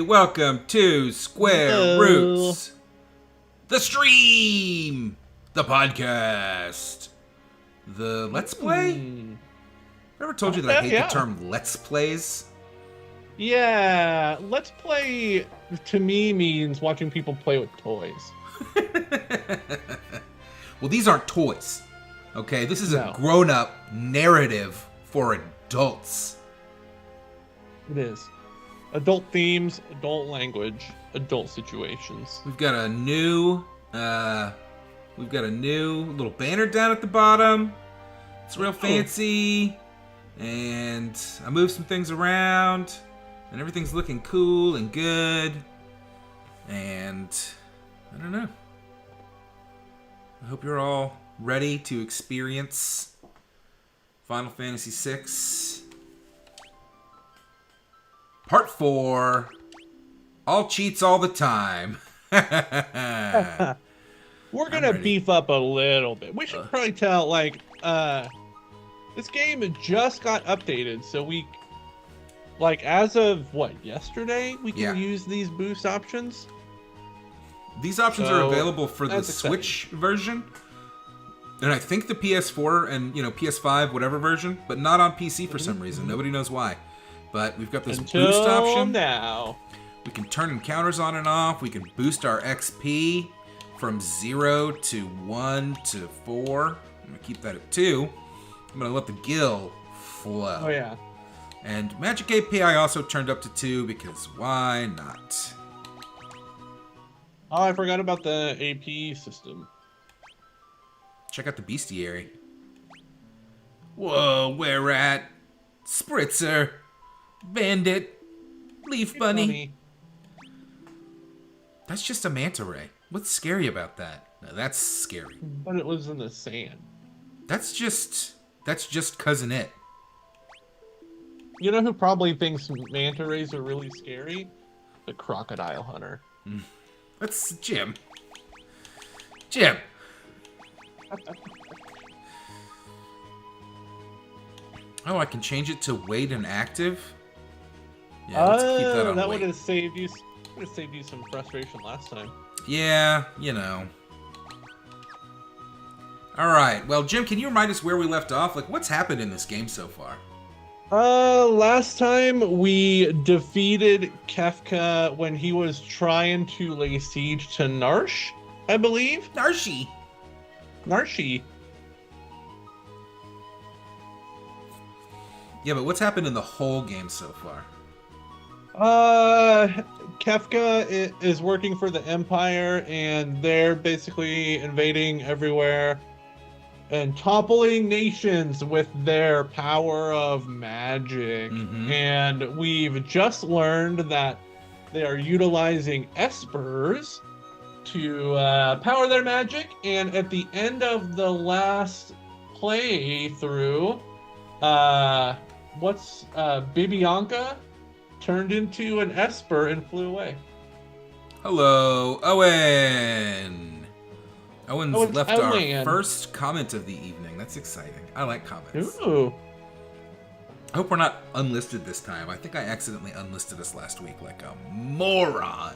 welcome to Square Roots, the stream, the podcast, the Let's Play. Ever told you that I hate the term Let's Plays? Yeah, Let's Play to me means watching people play with toys. Well, these aren't toys, okay? This is a grown-up narrative for adults. It is. Adult themes, adult language, adult situations. We've got a new little banner down at the bottom. It's real fancy, and I moved some things around, and everything's looking cool and good. And I don't know. I hope you're all ready to experience Final Fantasy VI Part 4. All cheats all the time. We're gonna beef up a little bit. We should probably tell, this game just got updated, so we, as of, yesterday? We can use these boost options? These options are available for the Switch version. And I think the PS4 and, PS5, whatever version, but not on PC for some reason. Nobody knows why. But we've got this boost option. Now. We can turn encounters on and off. We can boost our XP from 0 to 1 to 4. I'm going to keep that at 2. I'm going to let the gil flow. Oh, yeah. And Magic API also turned up to 2 because why not? Oh, I forgot about the AP system. Check out the bestiary. Whoa, where at? Spritzer. Bandit. Leaf Bunny. That's just a manta ray. What's scary about that? No, that's scary. But it lives in the sand. That's just Cousin It. You know who probably thinks manta rays are really scary? The crocodile hunter. That's Jim. Jim. Oh, I can change it to wait and active. Yeah, let's keep that on that wait. would have saved you some frustration last time. Yeah, Alright, well, Jim, can you remind us where we left off? What's happened in this game so far? Last time we defeated Kefka when he was trying to lay siege to Narshe, I believe? Narshe. Yeah, but what's happened in the whole game so far? Kefka is working for the Empire, and they're basically invading everywhere and toppling nations with their power of magic. And we've just learned that they are utilizing espers to power their magic. And at the end of the last playthrough, Bibianca turned into an esper and flew away. Hello, Owen. Owen's left our first comment of the evening. That's exciting. I like comments. Ooh. I hope we're not unlisted this time. I think I accidentally unlisted us last week like a moron.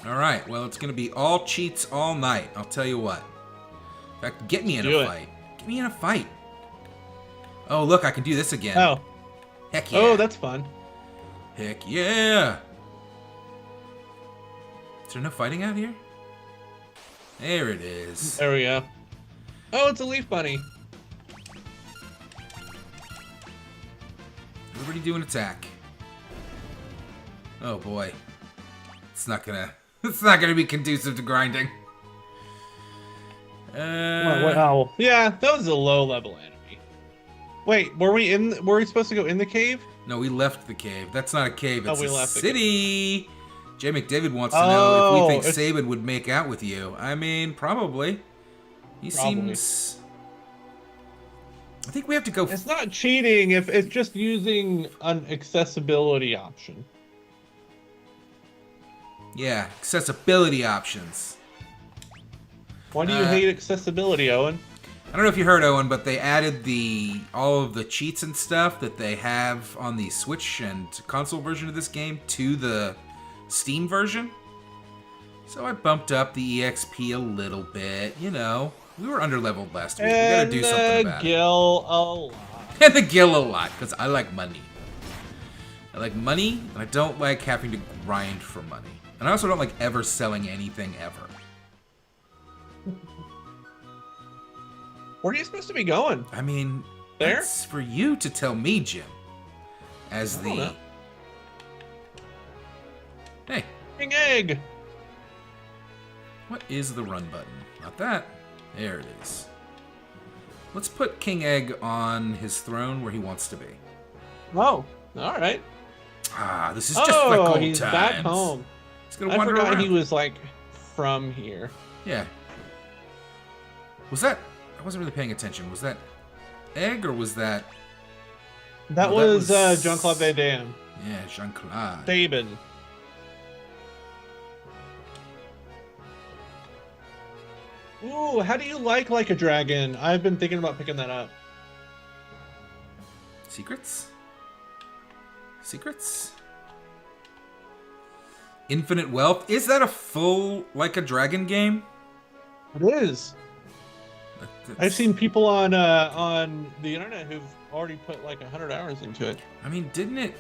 Alright, well, it's going to be all cheats all night. I'll tell you what. In fact, get me in a fight. Get me in a fight. Oh, look, I can do this again. Oh. Heck yeah. Oh, that's fun. Heck yeah. Is there no fighting out here? There it is. There we go. Oh, it's a leaf bunny. Everybody do an attack. Oh boy. It's not gonna be conducive to grinding. Wow. Yeah, that was a low level enemy. Wait, were we supposed to go in the cave? No, we left the cave. That's not a cave, it's we a left city. Jay McDavid wants to know if we think Sabin would make out with you. I mean, probably. He seems... I think we have to go... It's not cheating if it's just using an accessibility option. Yeah, accessibility options. Why do you hate accessibility, Owen? I don't know if you heard, Owen, but they added all of the cheats and stuff that they have on the Switch and console version of this game to the Steam version. So I bumped up the EXP a little bit. You know, we were underleveled last week. We gotta do something about it. Gil a lot. And the Gil a lot, because I like money. I like money, and I don't like having to grind for money. And I also don't like ever selling anything ever. Where are you supposed to be going? I mean, There? that's for you to tell me, Jim. As I don't the... know. Hey, King Egg. what is the run button? Not that. There it is. Let's put King Egg on his throne where he wants to be. Oh, all right. Ah, this is just like old he's times. back home. He's gonna I wander forgot around. he was like from here. Yeah. Was that... I wasn't really paying attention. Was that Egg or was that... That No, was, that was- Jean-Claude Van Damme. Yeah, Jean-Claude. Sabin. Ooh, how do you like a Dragon? I've been thinking about picking that up. Secrets? Secrets? Infinite Wealth? Is that a full Like a Dragon game? It is. I've seen people on the internet who've already put like 100 hours into it. I mean, didn't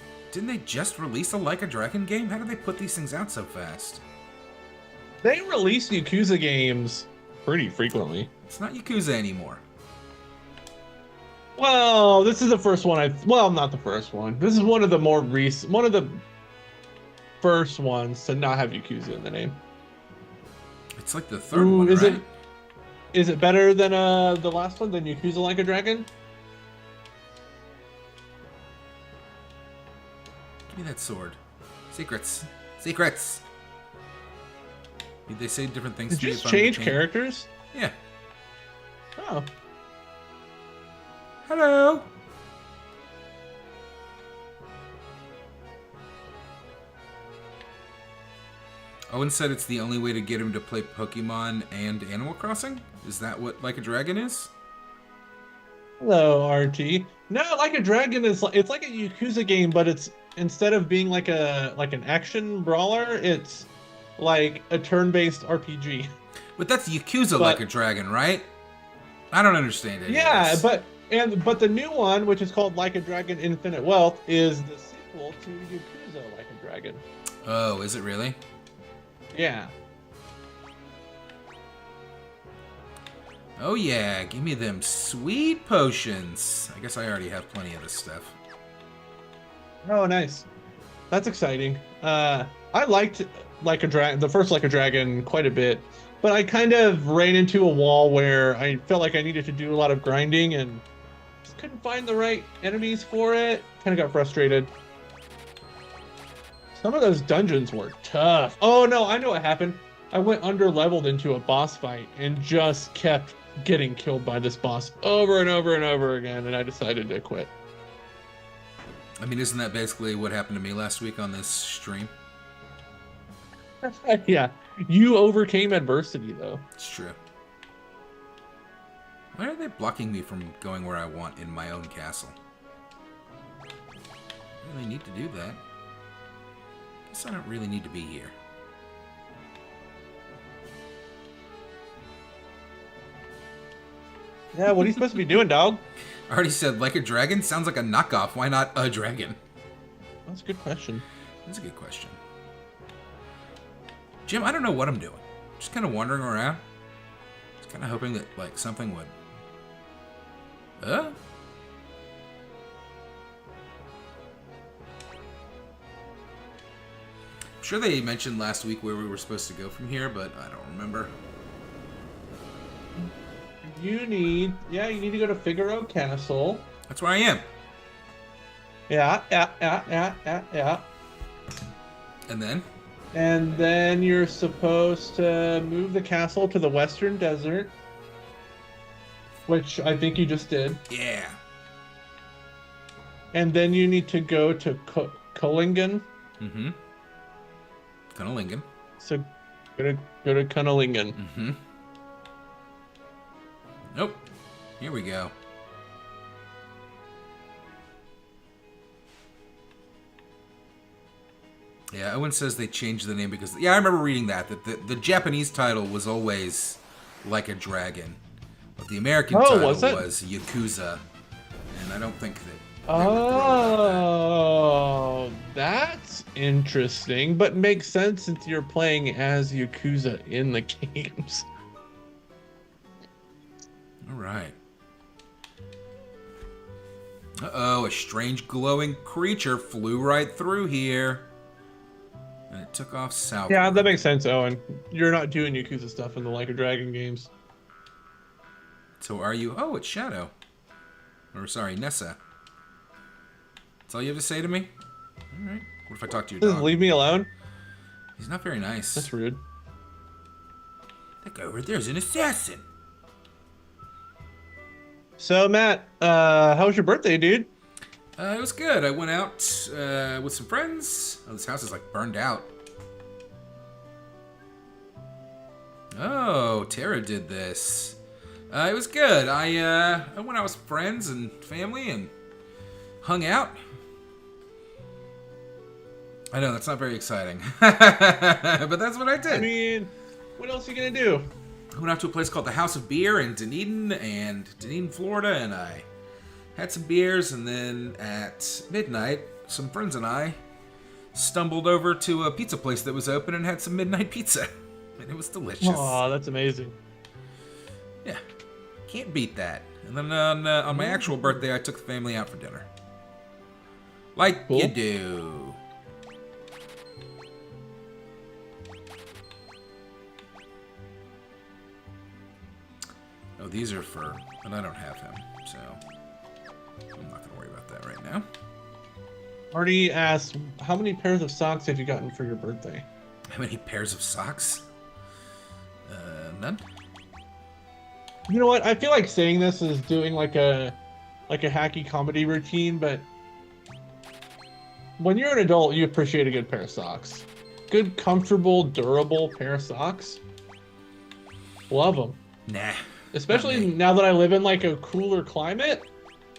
they just release a Like a Dragon game? How did they put these things out so fast? They release Yakuza games pretty frequently. It's not Yakuza anymore. Well, this is the first one well, not the first one. This is one of the more recent, one of the first ones to not have Yakuza in the name. It's like the third one, is right? Is it better than the last one, than Yakuza Like a Dragon? Give me that sword. Secrets. Secrets! Did they say different things Did to you you just if I'm change the king? characters? Yeah. Oh. Hello! Owen said it's the only way to get him to play Pokemon and Animal Crossing? Is that what Like a Dragon is? Hello, RT. No, Like a Dragon is it's like a Yakuza game, but it's instead of being like an action brawler, it's like a turn-based RPG. But that's Yakuza But- Like a Dragon, right? I don't understand it. Yeah, but the new one, which is called Like a Dragon Infinite Wealth, is the sequel to Yakuza Like a Dragon. Oh, is it really? Yeah. Oh yeah, give me them sweet potions. I guess I already have plenty of this stuff. Oh, nice. That's exciting. I liked Like a Dragon, the first Like a Dragon, quite a bit, but I kind of ran into a wall where I felt like I needed to do a lot of grinding and just couldn't find the right enemies for it. Kind of got frustrated. Some of those dungeons were tough. Oh no, I know what happened. I went under-leveled into a boss fight and just kept getting killed by this boss over and over and over again, and I decided to quit. I mean, isn't that basically what happened to me last week on this stream? Yeah, you overcame adversity though. It's true. Why are they blocking me from going where I want in my own castle? I really need to do that. Guess I don't really need to be here. Yeah, what are you supposed to be doing, dog? I already said Like a Dragon sounds like a knockoff. Why not a dragon? That's a good question. That's a good question. Jim, I don't know what I'm doing. Just kind of wandering around. Just kind of hoping that, like, something would... I'm sure they mentioned last week where we were supposed to go from here, but I don't remember. You need to go to Figaro Castle. That's where I am. Yeah. And then? And then you're supposed to move the castle to the Western Desert, which I think you just did. Yeah. And then you need to go to Kullingen. Mm-hmm. Kunnelingen. So go to Kunnelingen. Mm-hmm. Nope. Here we go. Yeah, Owen says they changed the name because... Yeah, I remember reading that the Japanese title was always Like a Dragon. But the American title was Yakuza. And I don't think that... Oh, that's interesting, but makes sense since you're playing as Yakuza in the games. All right. Uh-oh, a strange glowing creature flew right through here. And it took off south. Yeah, that makes sense, Owen. You're not doing Yakuza stuff in the Like a Dragon games. So are you? Oh, it's Shadow. Or, sorry, Nessa. That's all you have to say to me? All right. What if I talk to your Just dog? leave me alone? He's not very nice. That's rude. That guy over there's an assassin. So, Matt, how was your birthday, dude? It was good. I went out with some friends. Oh, this house is, like, burned out. Oh, Tara did this. It was good. I went out with friends and family and hung out. I know, that's not very exciting. But that's what I did. I mean, what else are you going to do? I went out to a place called the House of Beer in Dunedin, Florida, and I had some beers, and then at midnight, some friends and I stumbled over to a pizza place that was open and had some midnight pizza. And it was delicious. Oh, that's amazing. Yeah, can't beat that. And then on my actual birthday, I took the family out for dinner. Like Cool. you do. Oh, these are for... And I don't have him, so... I'm not going to worry about that right now. Artie asked, how many pairs of socks have you gotten for your birthday? How many pairs of socks? None? You know what? I feel like saying this is doing like a hacky comedy routine, but when you're an adult, you appreciate a good pair of socks. Good, comfortable, durable pair of socks. Love them. Nah. Especially now that I live in like a cooler climate.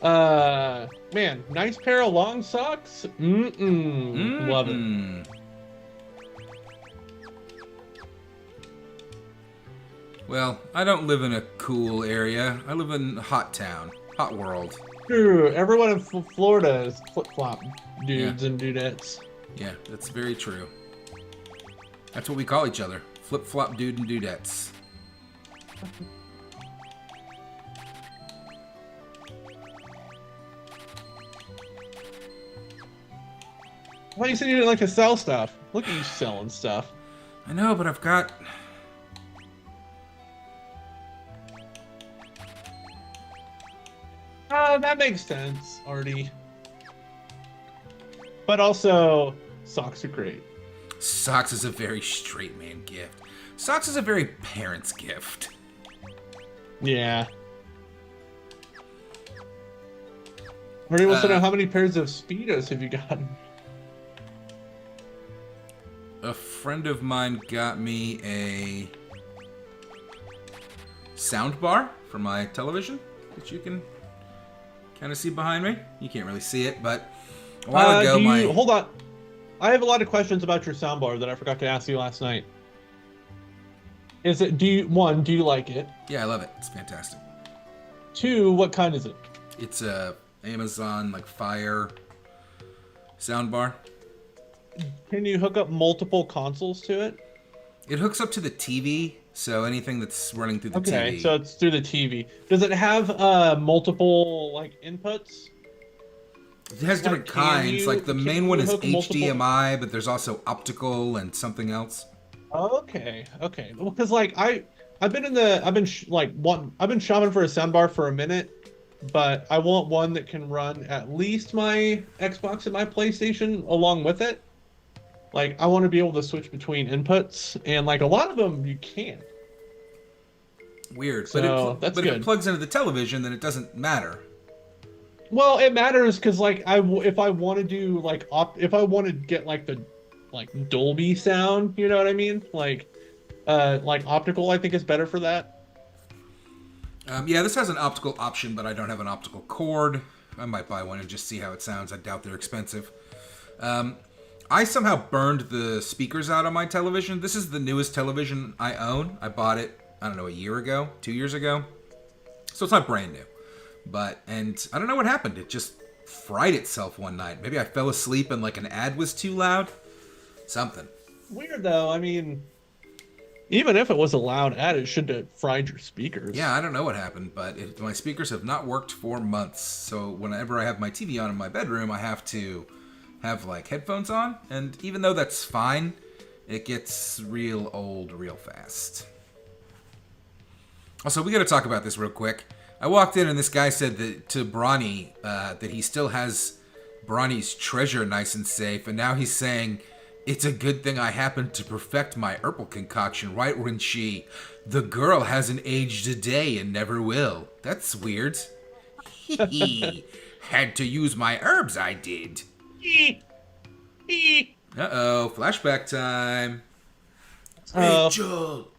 Man, nice pair of long socks. Love it. Well, I don't live in a cool area. I live in a hot town. Hot world. True. Everyone in Florida is flip-flop dudes and dudettes. Yeah, that's very true. That's what we call each other. Flip-flop dude and dudettes. Why you said you didn't like to sell stuff? Look at you selling stuff. I know, but I've got... That makes sense, Artie. But also, socks are great. Socks is a very straight man gift. Socks is a very parent's gift. Yeah. Artie wants to know how many pairs of Speedos have you gotten? A friend of mine got me a sound bar for my television that you can kind of see behind me. You can't really see it, but a while ago Hold on. I have a lot of questions about your soundbar that I forgot to ask you last night. Do you like it? Yeah, I love it. It's fantastic. 2, what kind is it? It's a Amazon Fire soundbar. Can you hook up multiple consoles to it? It hooks up to the TV, so anything that's running through the TV. Okay, so it's through the TV. Does it have multiple inputs? It has different kinds. The main one is HDMI, multiple... but there's also optical and something else. Okay. Well, because I've been shopping for a soundbar for a minute, but I want one that can run at least my Xbox and my PlayStation along with it. I want to be able to switch between inputs, and a lot of them you can't. Weird, so but if it plugs into the television, then it doesn't matter. Well, it matters because if I want to do if I want to get the Dolby sound, you know what I mean? Optical, I think is better for that. Yeah, this has an optical option, but I don't have an optical cord. I might buy one and just see how it sounds. I doubt they're expensive. I somehow burned the speakers out on my television. This is the newest television I own. I bought it, I don't know, a year ago, 2 years ago. So it's not brand new. And I don't know what happened. It just fried itself one night. Maybe I fell asleep and like an ad was too loud. Something. Weird though. I mean, even if it was a loud ad, it shouldn't have fried your speakers. Yeah, I don't know what happened, but my speakers have not worked for months. So whenever I have my TV on in my bedroom, I have to have like headphones on. And even though that's fine, it gets real old real fast. Also, we got to talk about this real quick. I walked in and this guy said that to Bronny that he still has Bronny's treasure nice and safe, and now he's saying it's a good thing I happened to perfect my herbal concoction right when the girl hasn't aged a day and never will. That's weird. Had to use my herbs, I did. Uh-oh, flashback time. Rachel!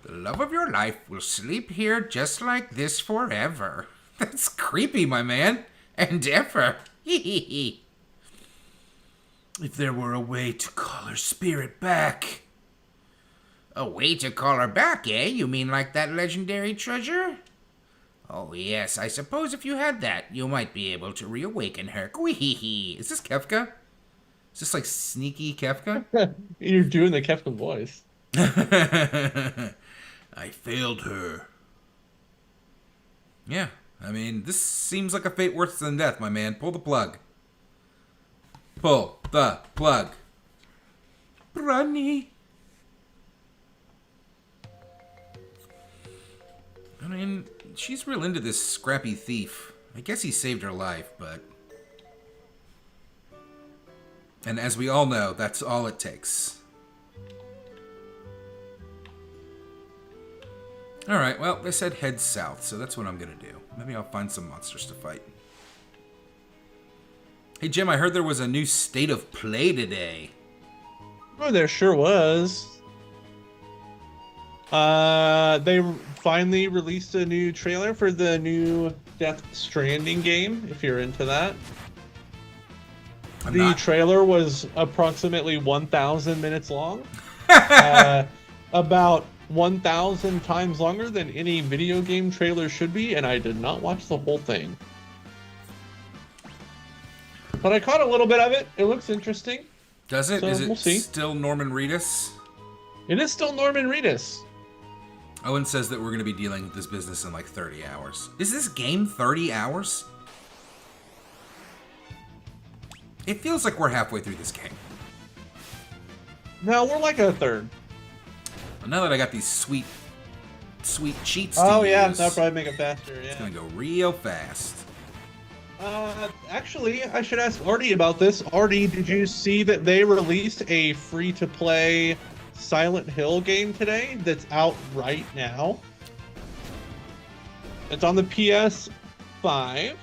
The love of your life will sleep here just like this forever. That's creepy, my man. And ever. If there were a way to call her spirit back. A way to call her back, eh? You mean like that legendary treasure? Oh, yes, I suppose if you had that, you might be able to reawaken her. Is this Kefka? Is this like sneaky Kefka? You're doing the Kefka voice. I failed her. Yeah, I mean, this seems like a fate worse than death, my man. Pull the plug. Pull the plug. Bronny. I mean, she's real into this scrappy thief. I guess he saved her life, but... And as we all know, that's all it takes. Alright, well, they said head south, so that's what I'm gonna do. Maybe I'll find some monsters to fight. Hey, Jim, I heard there was a new State of Play today. Oh, there sure was. They finally released a new trailer for the new Death Stranding game, if you're into that. The trailer was approximately 1,000 minutes long. About 1,000 times longer than any video game trailer should be, and I did not watch the whole thing. But I caught a little bit of it. It looks interesting. Does it? So Is it we'll see. Still Norman Reedus? It is still Norman Reedus. Owen says that we're going to be dealing with this business in like 30 hours. Is this game 30 hours? It feels like we're halfway through this game. No, we're like a third. Well, now that I got these sweet cheats to Oh yeah, use, that'll probably make it faster. Yeah. it's going to go real fast. Actually, I should ask Artie about this. Artie, did you see that they released a free-to-play Silent Hill game today that's out right now? It's on the PS5,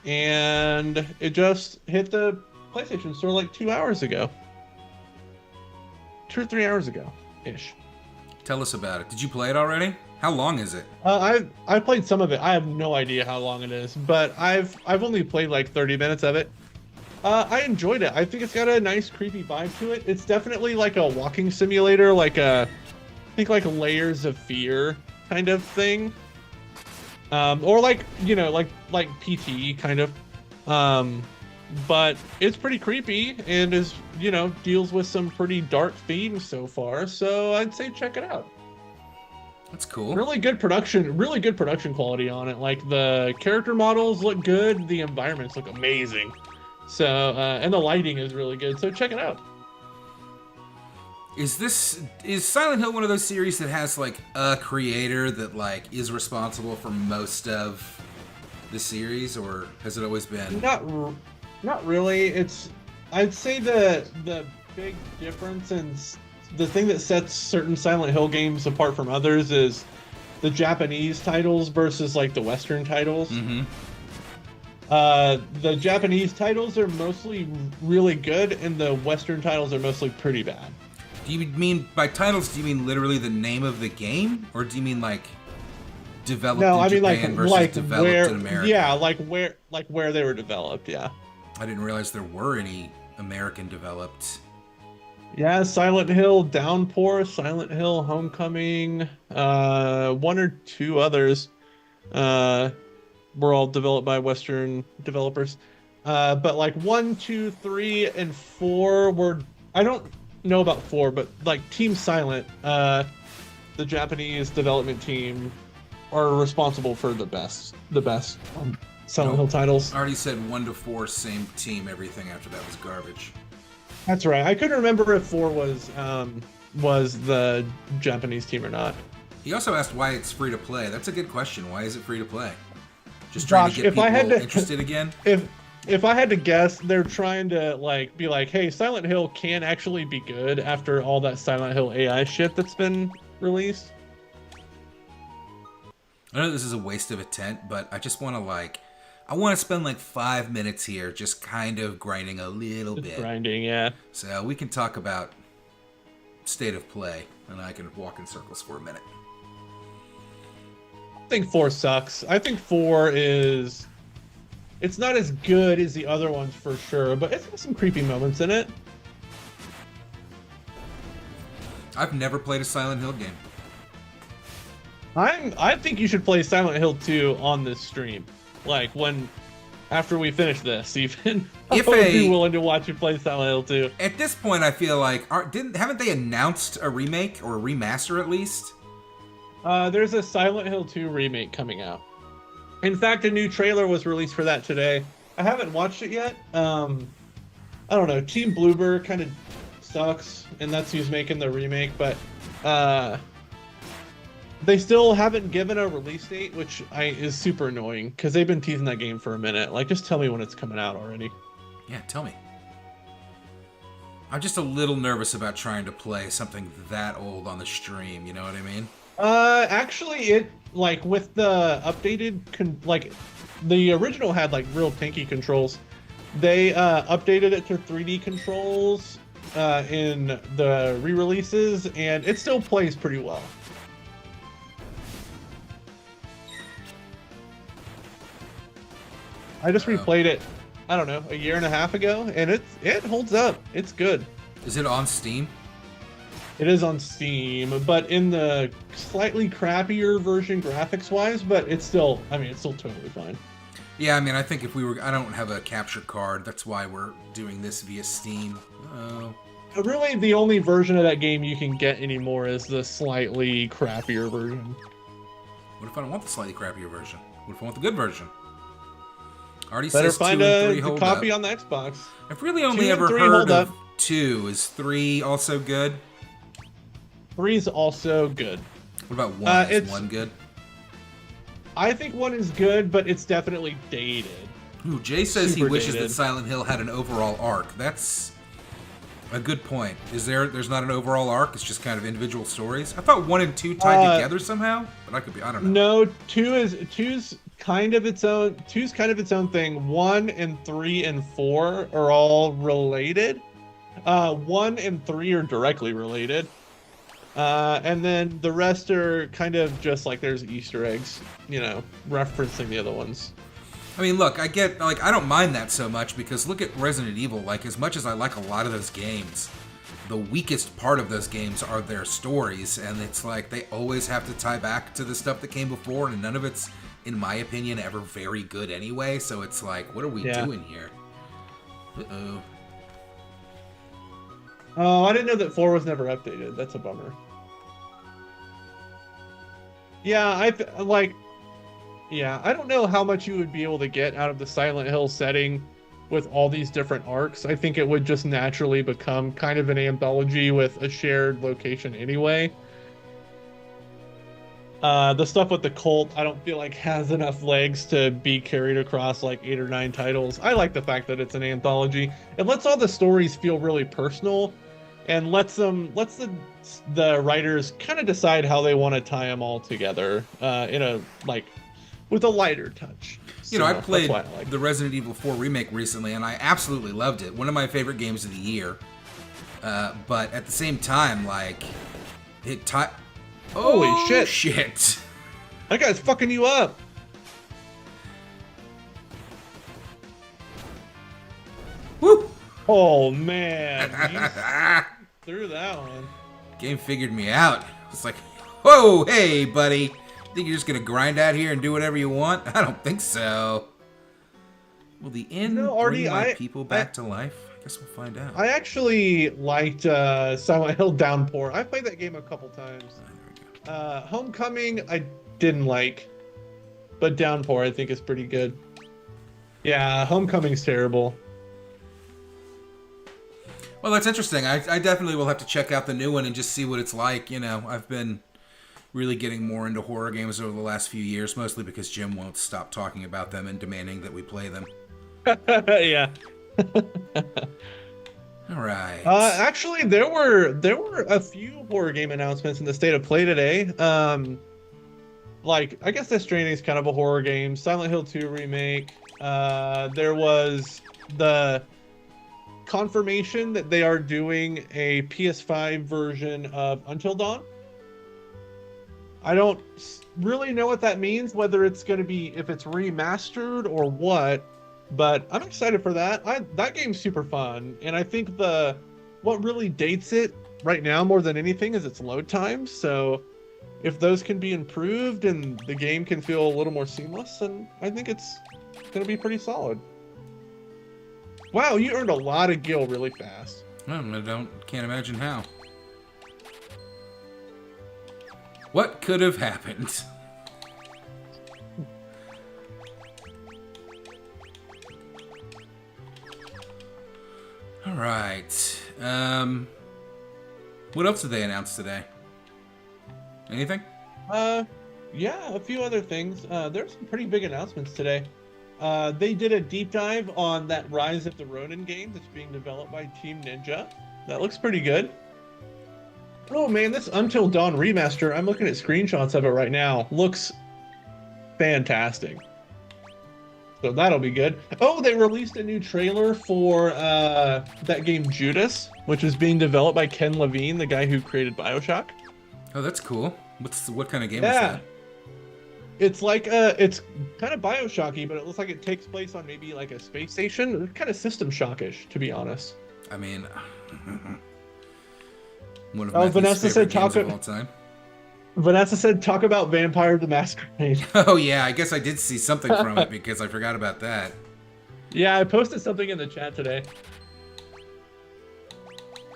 and it just hit the PlayStation Store like 2 hours ago. 2 or 3 hours ago-ish. Tell us about it. Did you play it already? How long is it? I played some of it. I have no idea how long it is, but I've only played like 30 minutes of it. I enjoyed it. I think it's got a nice creepy vibe to it. It's definitely like a walking simulator, like I think like Layers of Fear kind of thing. Or like, you know, like PTE kind of. But it's pretty creepy and is, you know, deals with some pretty dark themes so far. So I'd say check it out. That's cool. Really good production quality on it. Like the character models look good, the environments look amazing. So and the lighting is really good. So check it out. Is Silent Hill one of those series that has like a creator that like is responsible for most of the series, or has it always been? Not really. I'd say the big difference and the thing that sets certain Silent Hill games apart from others is the Japanese titles versus like the Western titles. Mm-hmm. The Japanese titles are mostly really good, and the Western titles are mostly pretty bad. Do you mean by titles? Do you mean literally the name of the game, or do you mean like developed No, in I mean Japan versus like developed where, in America? yeah, like where they were developed. Yeah. I didn't realize there were any American developed. Yeah, Silent Hill Downpour, Silent Hill Homecoming, one or two others. Uh, were all developed by Western developers. But like 1, 2, 3, and 4 were, I don't know about 4, but like Team Silent, the Japanese development team, are responsible for the best Silent Hill titles. I already said 1 to 4, same team. Everything after that was garbage. That's right. I couldn't remember if 4 was the Japanese team or not. He also asked why it's free to play. That's a good question. Why is it free to play? Just trying Josh, to get if I had people to- interested again? If I had to guess, they're trying to like be like, hey, Silent Hill can actually be good after all that Silent Hill AI shit that's been released. I know this is a waste of a tent, but I just want to I want to spend like 5 minutes here just kind of grinding a little bit. Grinding, yeah. So we can talk about state of play, and I can walk in circles for a minute. I think 4 sucks. I think 4 is... It's not as good as the other ones for sure, but it's got some creepy moments in it. I've never played a Silent Hill game. I think you should play Silent Hill 2 on this stream. Like after we finish this, even. I would be willing to watch you play Silent Hill 2. At this point, I feel like haven't they announced a remake or a remaster at least? There's a Silent Hill 2 remake coming out. In fact, a new trailer was released for that today. I haven't watched it yet. I don't know. Team Bloober kind of sucks, and that's who's making the remake. But they still haven't given a release date, which is super annoying because they've been teasing that game for a minute. Like, just tell me when it's coming out already. Yeah, tell me. I'm just a little nervous about trying to play something that old on the stream. You know what I mean? Actually, it like with the updated the original had like real tanky controls. They updated it to 3D controls in the re-releases, and it still plays pretty well. I just replayed it, I don't know, a year and a half ago, and it holds up. It's good. Is it on Steam? It is on Steam, but in the slightly crappier version graphics-wise, but it's still totally fine. Yeah, I mean, I think I don't have a capture card. That's why we're doing this via Steam. Oh. Really, the only version of that game you can get anymore is the slightly crappier version. What if I don't want the slightly crappier version? What if I want the good version? Already Better says find 2 and 3 a hold copy up. on the Xbox. I've really only 2 and ever 3 heard hold of up. 2. Is 3 also good? 3's also good. What about 1? Is it's 1 good? I think 1 is good, but it's definitely dated. Ooh, Jay says he Super wishes dated. that Silent Hill had an overall arc. That's a good point. There's not an overall arc, it's just kind of individual stories? I thought 1 and 2 tied together somehow, but I don't know. No, 2's kind of its own. 2's kind of its own thing. 1 and 3 and 4 are all related. 1 and 3 are directly related. And then the rest are kind of just like there's Easter eggs, referencing the other ones. I mean, look, I don't mind that so much because look at Resident Evil. Like, as much as I like a lot of those games, the weakest part of those games are their stories, and it's like they always have to tie back to the stuff that came before, and none of it's, in my opinion, ever very good anyway. So it's like, what are we doing here? Uh-oh. Oh, I didn't know that 4 was never updated. That's a bummer. Yeah, I don't know how much you would be able to get out of the Silent Hill setting with all these different arcs. I think it would just naturally become kind of an anthology with a shared location anyway. The stuff with the cult, I don't feel like has enough legs to be carried across like 8 or 9 titles. I like the fact that it's an anthology. It lets all the stories feel really personal, and lets the writers kind of decide how they want to tie them all together with a lighter touch. You know, I that's played why I like it. the Resident Evil 4 remake recently, and I absolutely loved it. One of my favorite games of the year. But at the same time, like, Holy shit. shit. That guy's fucking you up. Woo! Oh man, you threw that one. Game figured me out. It's like, whoa, hey, buddy. Think you're just gonna grind out here and do whatever you want? I don't think so. Will the inn Artie, bring my people back to life? I guess we'll find out. I actually liked Silent Hill Downpour. I played that game a couple times. There we go. Homecoming I didn't like, but Downpour I think is pretty good. Yeah, Homecoming's terrible. Well, that's interesting. I definitely will have to check out the new one and just see what it's like. You know, I've been really getting more into horror games over the last few years, mostly because Jim won't stop talking about them and demanding that we play them. Yeah. All right. Actually, there were a few horror game announcements in the state of play today. Like I guess Death Stranding is kind of a horror game. Silent Hill 2 remake. There was the confirmation that they are doing a PS5 version of Until Dawn. I don't really know what that means, whether it's going to be if it's remastered or what, but I'm excited for that. That game's super fun, and I think what really dates it right now more than anything is its load times. So if those can be improved and the game can feel a little more seamless, then I think it's going to be pretty solid. Wow, you earned a lot of gil really fast. Can't imagine how. What could have happened? All right. What else did they announce today? Anything? Yeah, a few other things. There's some pretty big announcements today. They did a deep dive on that Rise of the Ronin game that's being developed by Team Ninja. That looks pretty good. Oh man, this Until Dawn remaster, I'm looking at screenshots of it right now. Looks fantastic. So that'll be good. Oh, they released a new trailer for that game Judas, which is being developed by Ken Levine, the guy who created BioShock. Oh, that's cool. What kind of game is Yeah. that? It's like it's kind of BioShocky, but it looks like it takes place on maybe like a space station. It's kind of System Shockish, to be honest. I mean, one of my Vanessa said games of all time. Vanessa said, "Talk about Vampire the Masquerade." Oh yeah, I guess I did see something from it because I forgot about that. Yeah, I posted something in the chat today.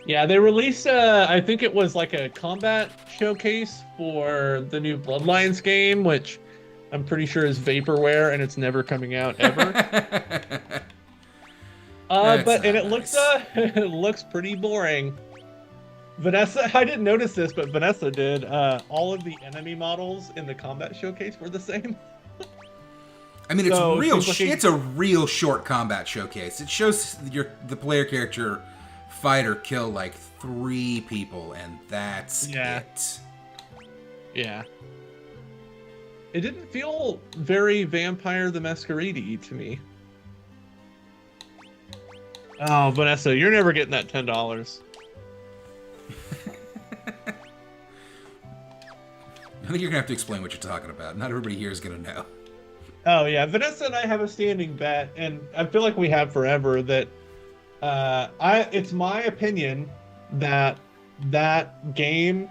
Yeah, they released, I think it was like a combat showcase for the new Bloodlines game, which I'm pretty sure is vaporware and it's never coming out ever. But it looks it looks pretty boring. Vanessa, I didn't notice this, but Vanessa did. All of the enemy models in the combat showcase were the same. I mean, it's So, real. seems like It's a real short combat showcase. It shows the player character fighter kill like 3 people, and that's it. Yeah. It didn't feel very Vampire the Masquerade-y to me. Oh, Vanessa, you're never getting that $10. I think you're gonna have to explain what you're talking about. Not everybody here is gonna know. Oh yeah, Vanessa and I have a standing bet, and I feel like we have forever that it's my opinion that that game,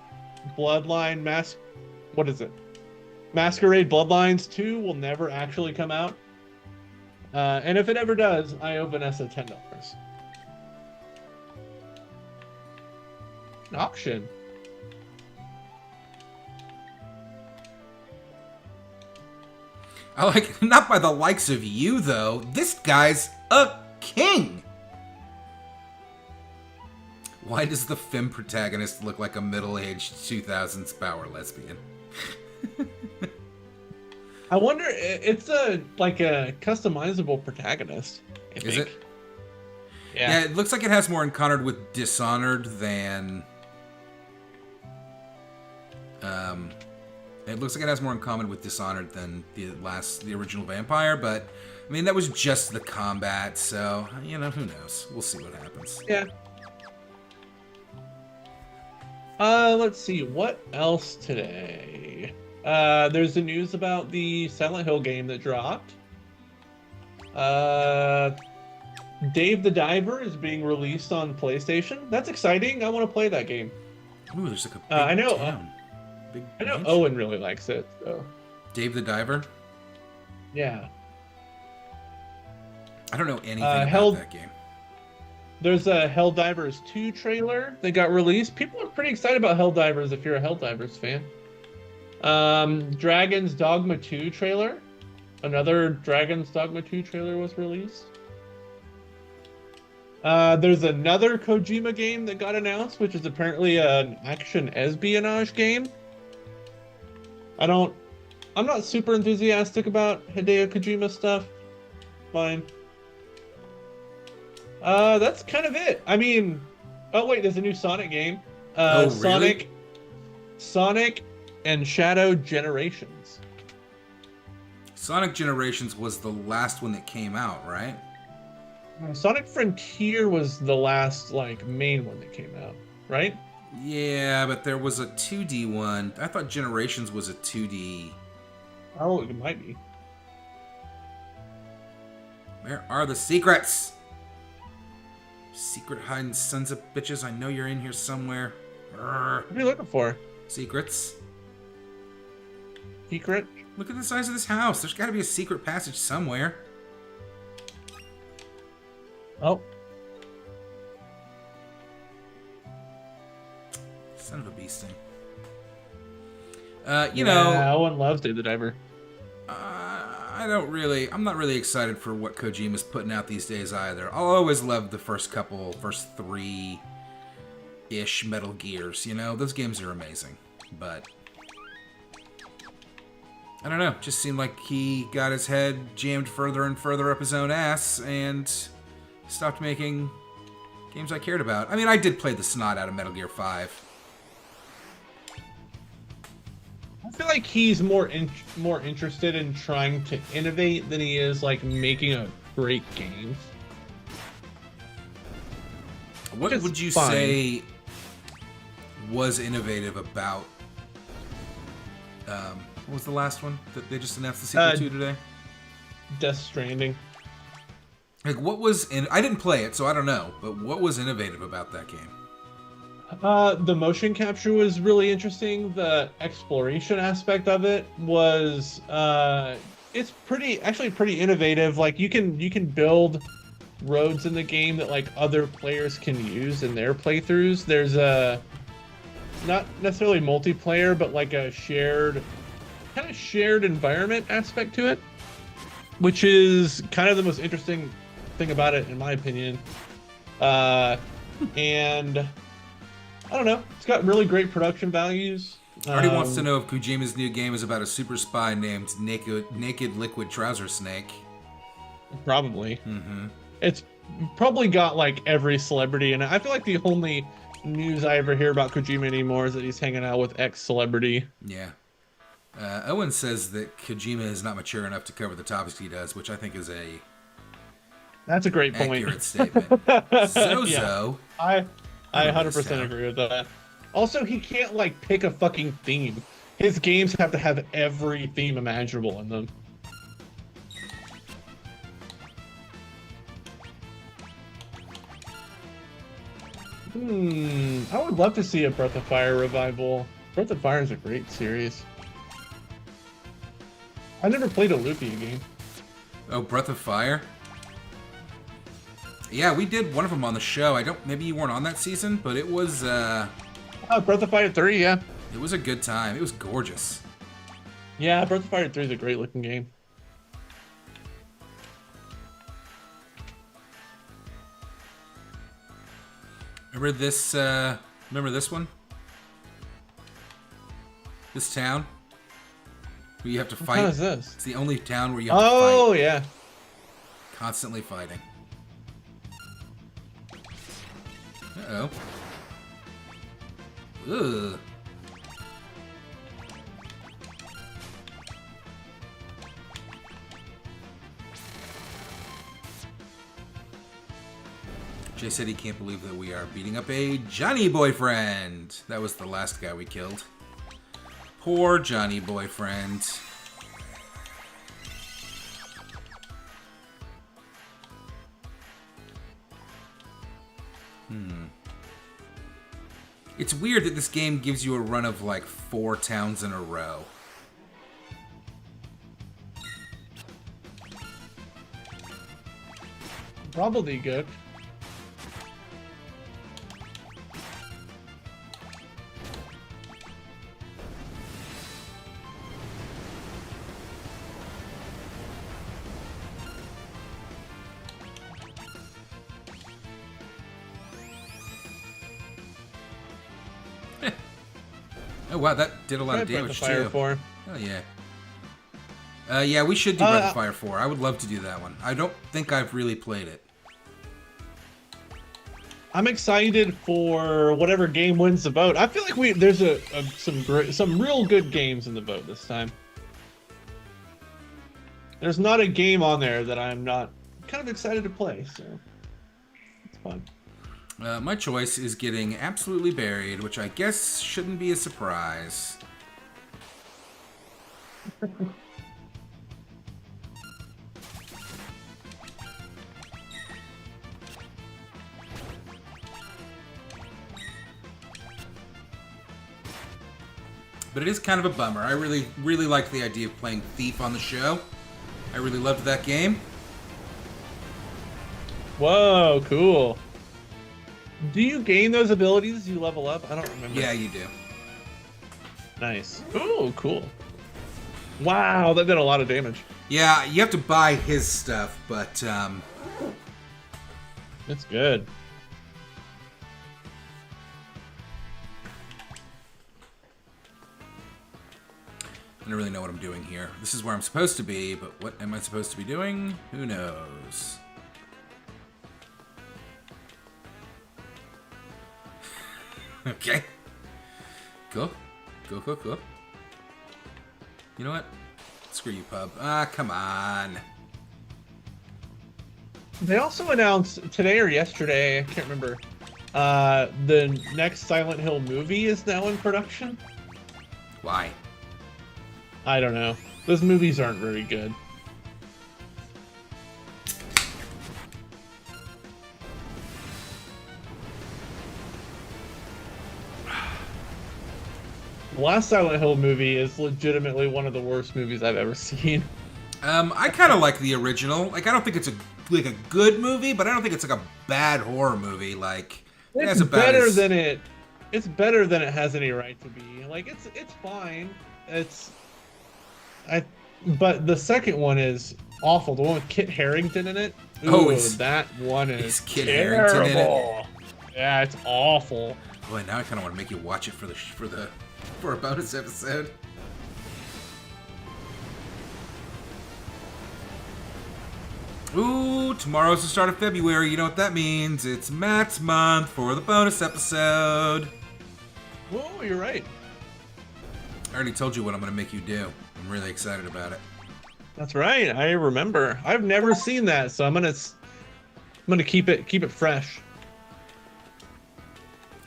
Masquerade Bloodlines 2 will never actually come out. And if it ever does, I owe Vanessa $10. An auction. I like, not by the likes of you though. This guy's a king. Why does the film protagonist look like a middle-aged 2000s power lesbian? I wonder, it's a customizable protagonist. I Is think. it? Yeah. Yeah, it looks like it has more in common with Dishonored than It looks like it has more in common with Dishonored than the original Vampire, but I mean that was just the combat, so you know, who knows? We'll see what happens. Yeah. Let's see what else today. There's the news about the Silent Hill game that dropped. Dave the Diver is being released on PlayStation. That's exciting. I want to play that game. Ooh, there's like a big I know. town. Big I know mansion. Owen really likes it. So. Dave the Diver. Yeah. I don't know anything about Hell- that game. There's a Helldivers 2 trailer that got released. People are pretty excited about Helldivers if you're a Helldivers fan. Dragon's Dogma 2 trailer. Another Dragon's Dogma 2 trailer was released. There's another Kojima game that got announced, which is apparently an action espionage game. I'm not super enthusiastic about Hideo Kojima stuff. Fine. That's kind of it. I mean, oh wait, there's a new Sonic game. Oh, really? Sonic and Shadow Generations. Sonic Generations was the last one that came out, right? Sonic Frontier was the last main one that came out, right? Yeah, but there was a 2D one. I thought Generations was a 2D. Oh, it might be. Where are the secrets? Secret hiding sons of bitches. I know you're in here somewhere. Urgh. What are you looking for? Secrets. Secret? Look at the size of this house. There's got to be a secret passage somewhere. Oh. Son of a bee sting. You know, Owen loves Dave the Diver. I'm not really excited for what Kojima's putting out these days either. I'll always love the first 3-ish Metal Gears, you know? Those games are amazing. But I don't know, just seemed like he got his head jammed further and further up his own ass and stopped making games I cared about. I mean, I did play the snot out of Metal Gear 5. I feel like he's more interested in trying to innovate than he is making a great game. What Which is would you fine. say was innovative about what was the last one that they just announced the sequel to today? Death Stranding. What was I didn't play it, so I don't know, but what was innovative about that game? The motion capture was really interesting. The exploration aspect of it was it's pretty innovative. You can build roads in the game that other players can use in their playthroughs. There's a not necessarily multiplayer, but a shared environment aspect to it, which is kind of the most interesting thing about it, in my opinion. And I don't know. It's got really great production values. Artie wants to know if Kojima's new game is about a super spy named Naked Liquid Trouser Snake. Probably. Mm-hmm. It's probably got every celebrity in it. I feel like the only news I ever hear about Kojima anymore is that he's hanging out with ex-celebrity. Yeah. Owen says that Kojima is not mature enough to cover the topics he does, which I think is a That's a great point. accurate statement. Zozo. Yeah. I 100% Yeah. agree with that. Also, he can't pick a fucking theme. His games have to have every theme imaginable in them. I would love to see a Breath of Fire revival. Breath of Fire is a great series. I never played a Lupia game. Oh, Breath of Fire? Yeah, we did one of them on the show. Maybe you weren't on that season, but it was, Breath of Fire 3, yeah. it was a good time. It was gorgeous. Yeah, Breath of Fire 3 is a great looking game. Remember this one? This town? Where you have to What fight. town is this? It's the only town where you have to Oh, fight. yeah. Constantly fighting. Uh-oh. Ugh. Jay said he can't believe that we are beating up a Johnny boyfriend. That was the last guy we killed. Poor Johnny boyfriend. It's weird that this game gives you a run of like 4 towns in a row. Probably good. Oh wow, that did a lot of Breath damage Fire too. 4. Oh yeah. Yeah, we should do Breath of Fire 4. I would love to do that one. I don't think I've really played it. I'm excited for whatever game wins the vote. I feel like there's some real good games in the vote this time. There's not a game on there that I'm not kind of excited to play, so it's fun. My choice is getting absolutely buried, which I guess shouldn't be a surprise. But it is kind of a bummer. I really, really liked the idea of playing Thief on the show. I really loved that game. Whoa, cool. Do you gain those abilities as you level up? I don't remember. Yeah, you do. Nice. Ooh, cool. Wow, that did a lot of damage. Yeah, you have to buy his stuff, but That's good. I don't really know what I'm doing here. This is where I'm supposed to be, but what am I supposed to be doing? Who knows? Okay. Cool. Cool, cool, cool. You know what? Screw you, pub. Ah, come on. They also announced today or yesterday, I can't remember, the next Silent Hill movie is now in production. Why? I don't know. Those movies aren't very good. The last Silent Hill movie is legitimately one of the worst movies I've ever seen. I kind of like the original. Like, I don't think it's a good movie, but I don't think it's like a bad horror movie. Like, It's better than it. It's better than it has any right to be. Like, it's fine. But the second one is awful. The one with Kit Harington in it. Ooh, that one is Kit terrible. Harington in it? Yeah, it's awful. Boy, now I kind of want to make you watch it for a bonus episode. Ooh, tomorrow's the start of February. You know what that means? It's Matt's month for the bonus episode. Whoa, you're right. I already told you what I'm going to make you do. I'm really excited about it. That's right. I remember. I've never seen that, so I'm gonna keep it fresh.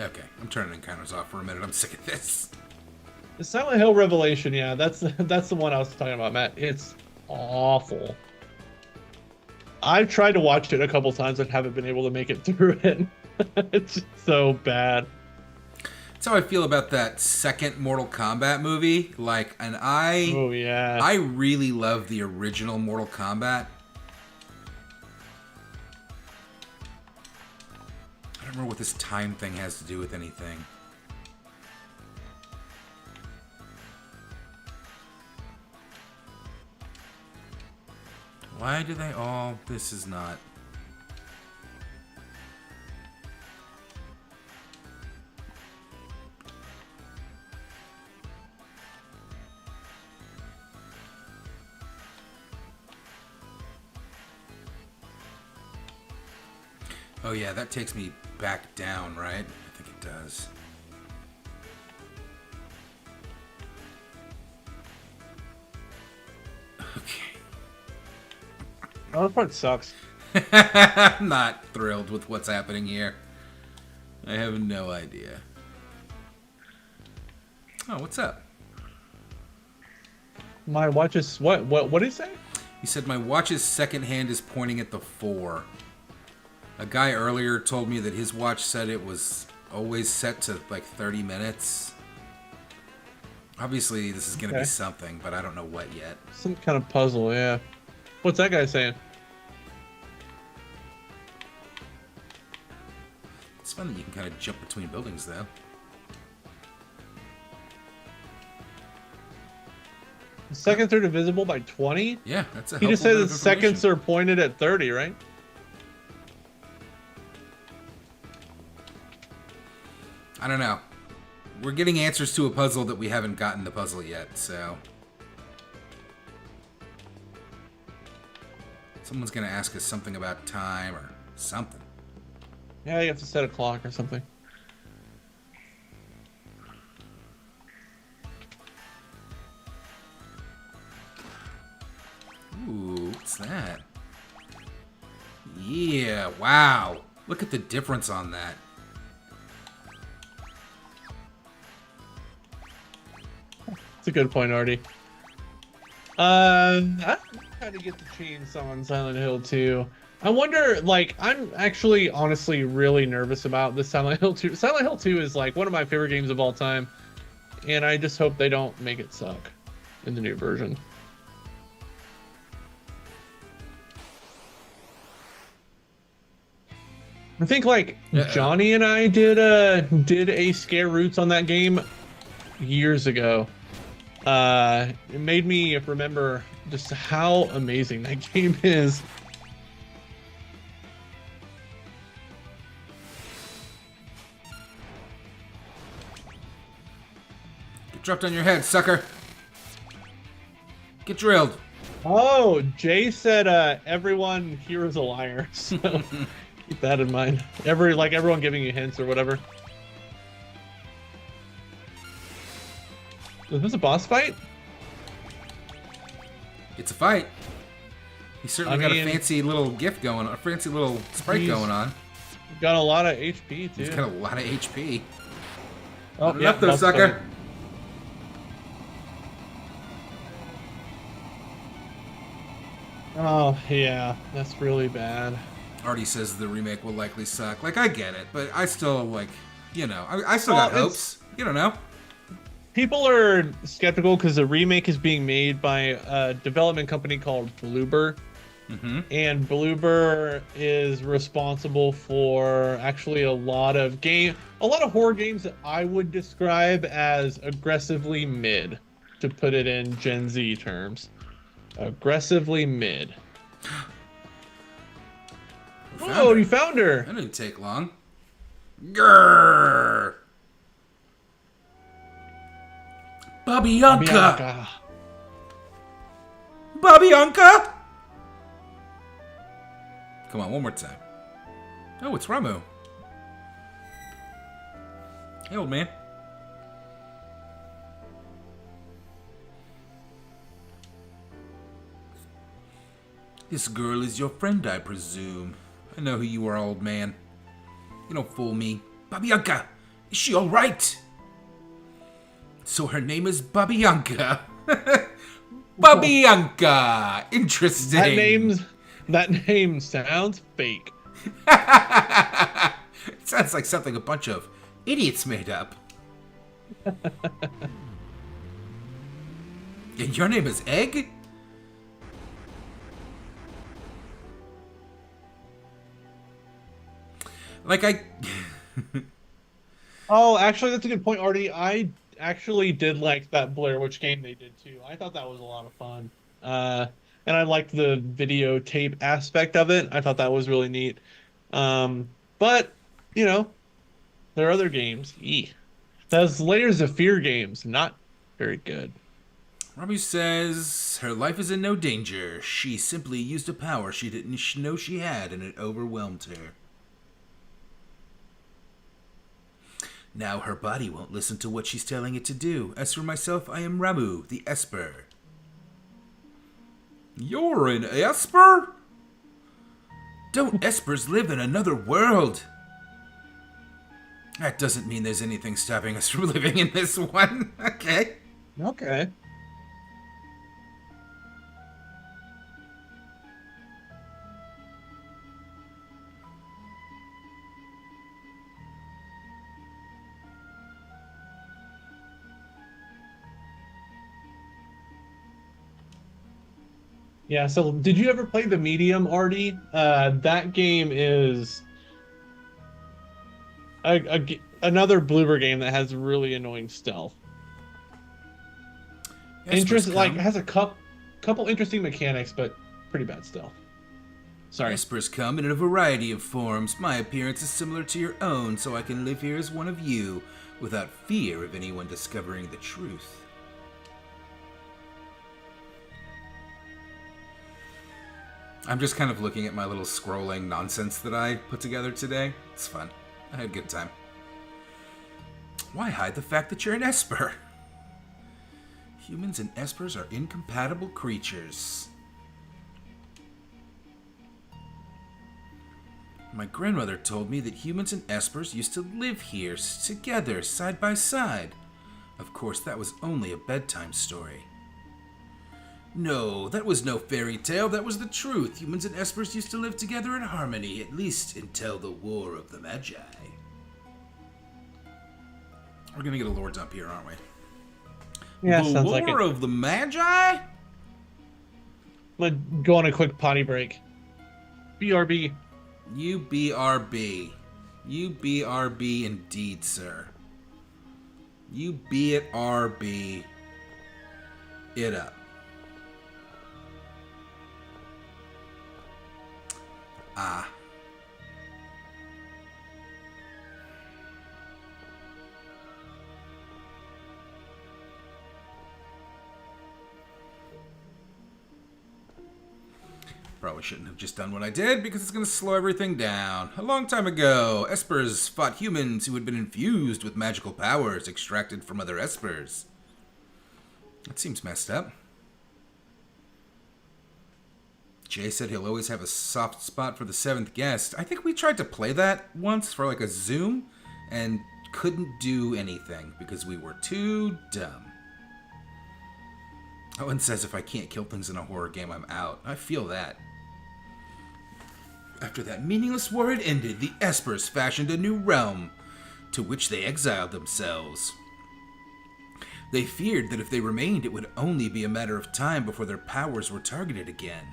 Okay, I'm turning encounters off for a minute. I'm sick of this. The Silent Hill Revelation, yeah, that's the one I was talking about, Matt. It's awful. I've tried to watch it a couple times and haven't been able to make it through it. It's just so bad. That's how I feel about that second Mortal Kombat movie. Like, and Oh yeah. I really love the original Mortal Kombat. I don't remember what this time thing has to do with anything. Why do they all... This is not... Oh yeah, that takes me back down, right? I think it does. Okay. Oh, that part sucks. I'm not thrilled with what's happening here. I have no idea. Oh, what's up? My watch is what? What did he say? He said my watch's second hand is pointing at the 4. A guy earlier told me that his watch said it was always set to like 30 minutes. Obviously, this is going to be something, but I don't know what yet. Some kind of puzzle, yeah. What's that guy saying? It's fun that you can kind of jump between buildings, though. Seconds are divisible by 20? Yeah, that's a He just helpful said bit that of seconds information. are pointed at 30, right? I don't know. We're getting answers to a puzzle that we haven't gotten the puzzle yet, so... Someone's going to ask us something about time or something. Yeah, you have to set a clock or something. Ooh, what's that? Yeah, wow. Look at the difference on that. It's a good point, Artie. I don't know how to get the chainsaw on Silent Hill 2. I wonder, like, I'm actually honestly really nervous about this Silent Hill 2. Silent Hill 2 is like one of my favorite games of all time, and I just hope they don't make it suck in the new version. I think like Johnny and I did a Scare Roots on that game years ago. It made me remember just how amazing that game is. Get dropped on your head, sucker. Get drilled. Oh, Jay said everyone here is a liar. So keep that in mind. Everyone giving you hints or whatever. Is this a boss fight? It's a fight. He's certainly got a mean, fancy little gift going on, a fancy little sprite going on. Got a lot of HP too. He's got a lot of HP. Oh, Not enough though, sucker. Fight. Oh, yeah, that's really bad. Artie says the remake will likely suck. Like, I get it, but I still, like, you know, I still got hopes. You don't know. People are skeptical because the remake is being made by a development company called Bloober. Mm-hmm. And Bloober is responsible for actually a lot of horror games that I would describe as aggressively mid, to put it in Gen Z terms. Aggressively mid. Oh, you found her! That didn't take long. Grrr! Babyanka! Babyanka! Come on, one more time. Oh, it's Ramu. Hey, old man. This girl is your friend, I presume. I know who you are, old man. You don't fool me. Babyanka! Is she alright? So her name is Babyanka. Babyanka! Interesting. That name sounds fake. It sounds like something a bunch of idiots made up. And your name is Egg? Like, Oh, actually, that's a good point, Artie. I actually did like that Blair Witch game they did too. I thought that was a lot of fun. And I liked the videotape aspect of it. I thought that was really neat. But, you know, there are other games. Those Layers of Fear games, not very good. Robbie says her life is in no danger. She simply used a power she didn't know she had, and it overwhelmed her. Now her body won't listen to what she's telling it to do. As for myself, I am Ramu, the Esper. You're an Esper? Don't espers live in another world? That doesn't mean there's anything stopping us from living in this one. Okay. Okay. Yeah, so did you ever play The Medium, Artie? That game is another Bloober game that has really annoying stealth. Like has a couple interesting mechanics, but pretty bad stealth. Sorry. Espers come in a variety of forms. My appearance is similar to your own, so I can live here as one of you, without fear of anyone discovering the truth. I'm just kind of looking at my little scrolling nonsense that I put together today. It's fun. I had a good time. Why hide the fact that you're an Esper? Humans and Espers are incompatible creatures. My grandmother told me that humans and Espers used to live here together, side by side. Of course, that was only a bedtime story. No, that was no fairy tale, that was the truth. Humans and Espers used to live together in harmony, at least until the War of the Magi. We're gonna get a lore dump here, aren't we? Yeah, the sounds like it. War of the Magi? I'm gonna go on a quick potty break. BRB. You BRB. You BRB indeed, sir. You be it RB it up. Ah. Probably shouldn't have just done what I did, because it's going to slow everything down. A long time ago, Espers fought humans who had been infused with magical powers extracted from other Espers. That seems messed up. Jay said he'll always have a soft spot for the seventh guest. I think we tried to play that once for like a Zoom and couldn't do anything because we were too dumb. Owen says if I can't kill things in a horror game, I'm out. I feel that. After that meaningless war had ended, the Espers fashioned a new realm, to which they exiled themselves. They feared that if they remained, it would only be a matter of time before their powers were targeted again.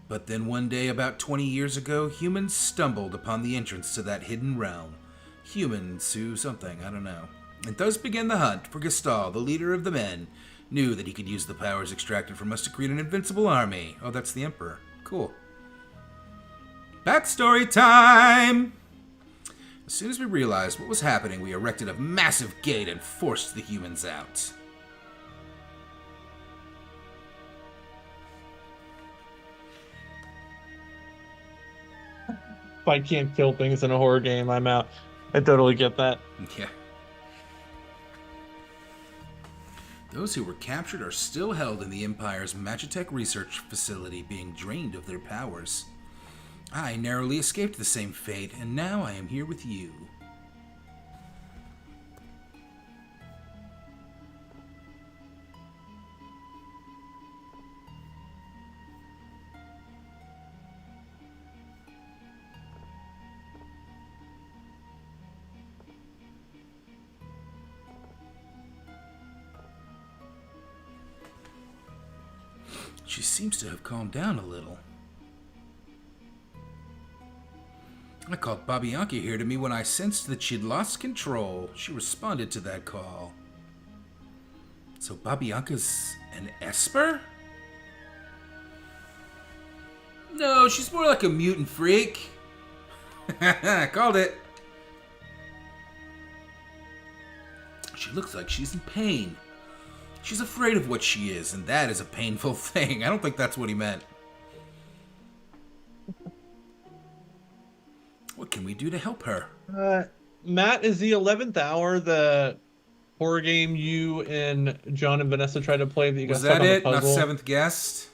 But then one day, about 20 years ago, humans stumbled upon the entrance to that hidden realm. Humans who something, I don't know. And thus began the hunt, for Gestal, the leader of the men, knew that he could use the powers extracted from us to create an invincible army. Oh, that's the Emperor. Cool. Backstory time! As soon as we realized what was happening, we erected a massive gate and forced the humans out. If I can't kill things in a horror game, I'm out. I totally get that. Yeah. Those who were captured are still held in the Empire's Magitech research facility, being drained of their powers. I narrowly escaped the same fate, and now I am here with you. She seems to have calmed down a little. I called Babianca here to me when I sensed that she'd lost control. She responded to that call. So Babianca's an Esper? No, she's more like a mutant freak. Called it. She looks like she's in pain. She's afraid of what she is, and that is a painful thing. I don't think that's what he meant. What can we do to help her? Matt, is the 11th hour the horror game you and John and Vanessa tried to play that you got Was stuck that on the it? Not puzzle? seventh guest?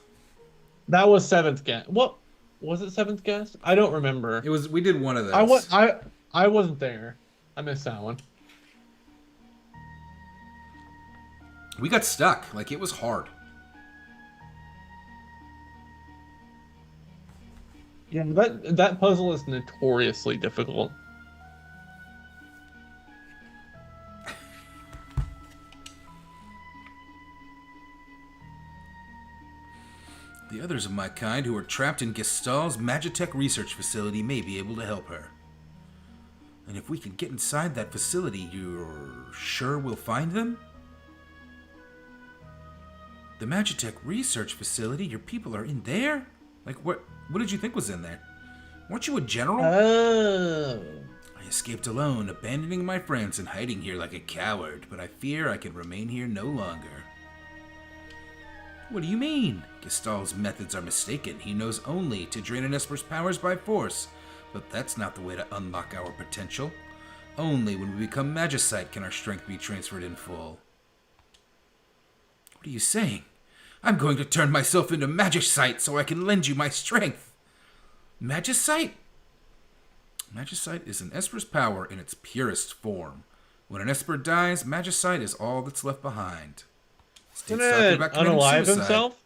That was seventh guest. What was it? Seventh guest? I don't remember. It was. We did one of I was those. I wasn't there. I missed that one. We got stuck. Like it was hard. Yeah, that puzzle is notoriously difficult. The others of my kind who are trapped in Gestal's Magitech research facility may be able to help her. And if we can get inside that facility, you're sure we'll find them? The Magitech research facility? Your people are in there? Like, what did you think was in there? Weren't you a general? Oh. I escaped alone, abandoning my friends and hiding here like a coward, but I fear I can remain here no longer. What do you mean? Gestal's methods are mistaken. He knows only to drain an Esper's powers by force. But that's not the way to unlock our potential. Only when we become Magicite can our strength be transferred in full. What are you saying? I'm going to turn myself into Magicite so I can lend you my strength. Magicite? Magicite is an Esper's power in its purest form. When an Esper dies, Magicite is all that's left behind. Isn't it unalive himself?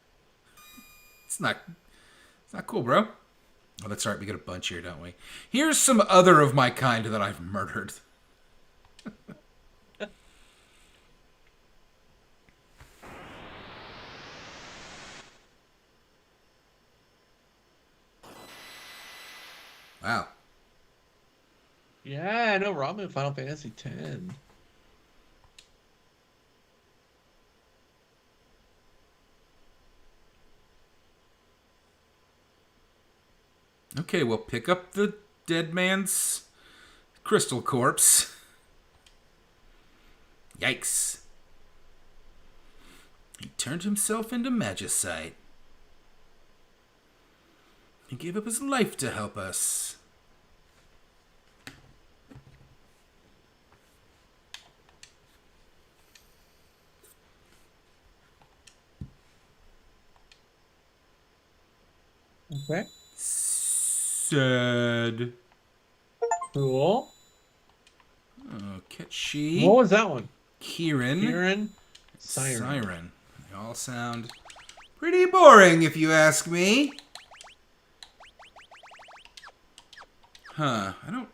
It's not cool, bro. Oh, that's right. We got a bunch here, don't we? Here's some other of my kind that I've murdered. Wow. Yeah, I know Robin Final Fantasy X. Okay, we'll pick up the dead man's crystal corpse. Yikes. He turned himself into Magicite. He gave up his life to help us. Okay. Sad. Cool. Oh, Ketchi. What was that one? Kieran. Kieran. Siren. They all sound pretty boring, if you ask me. Huh. I don't...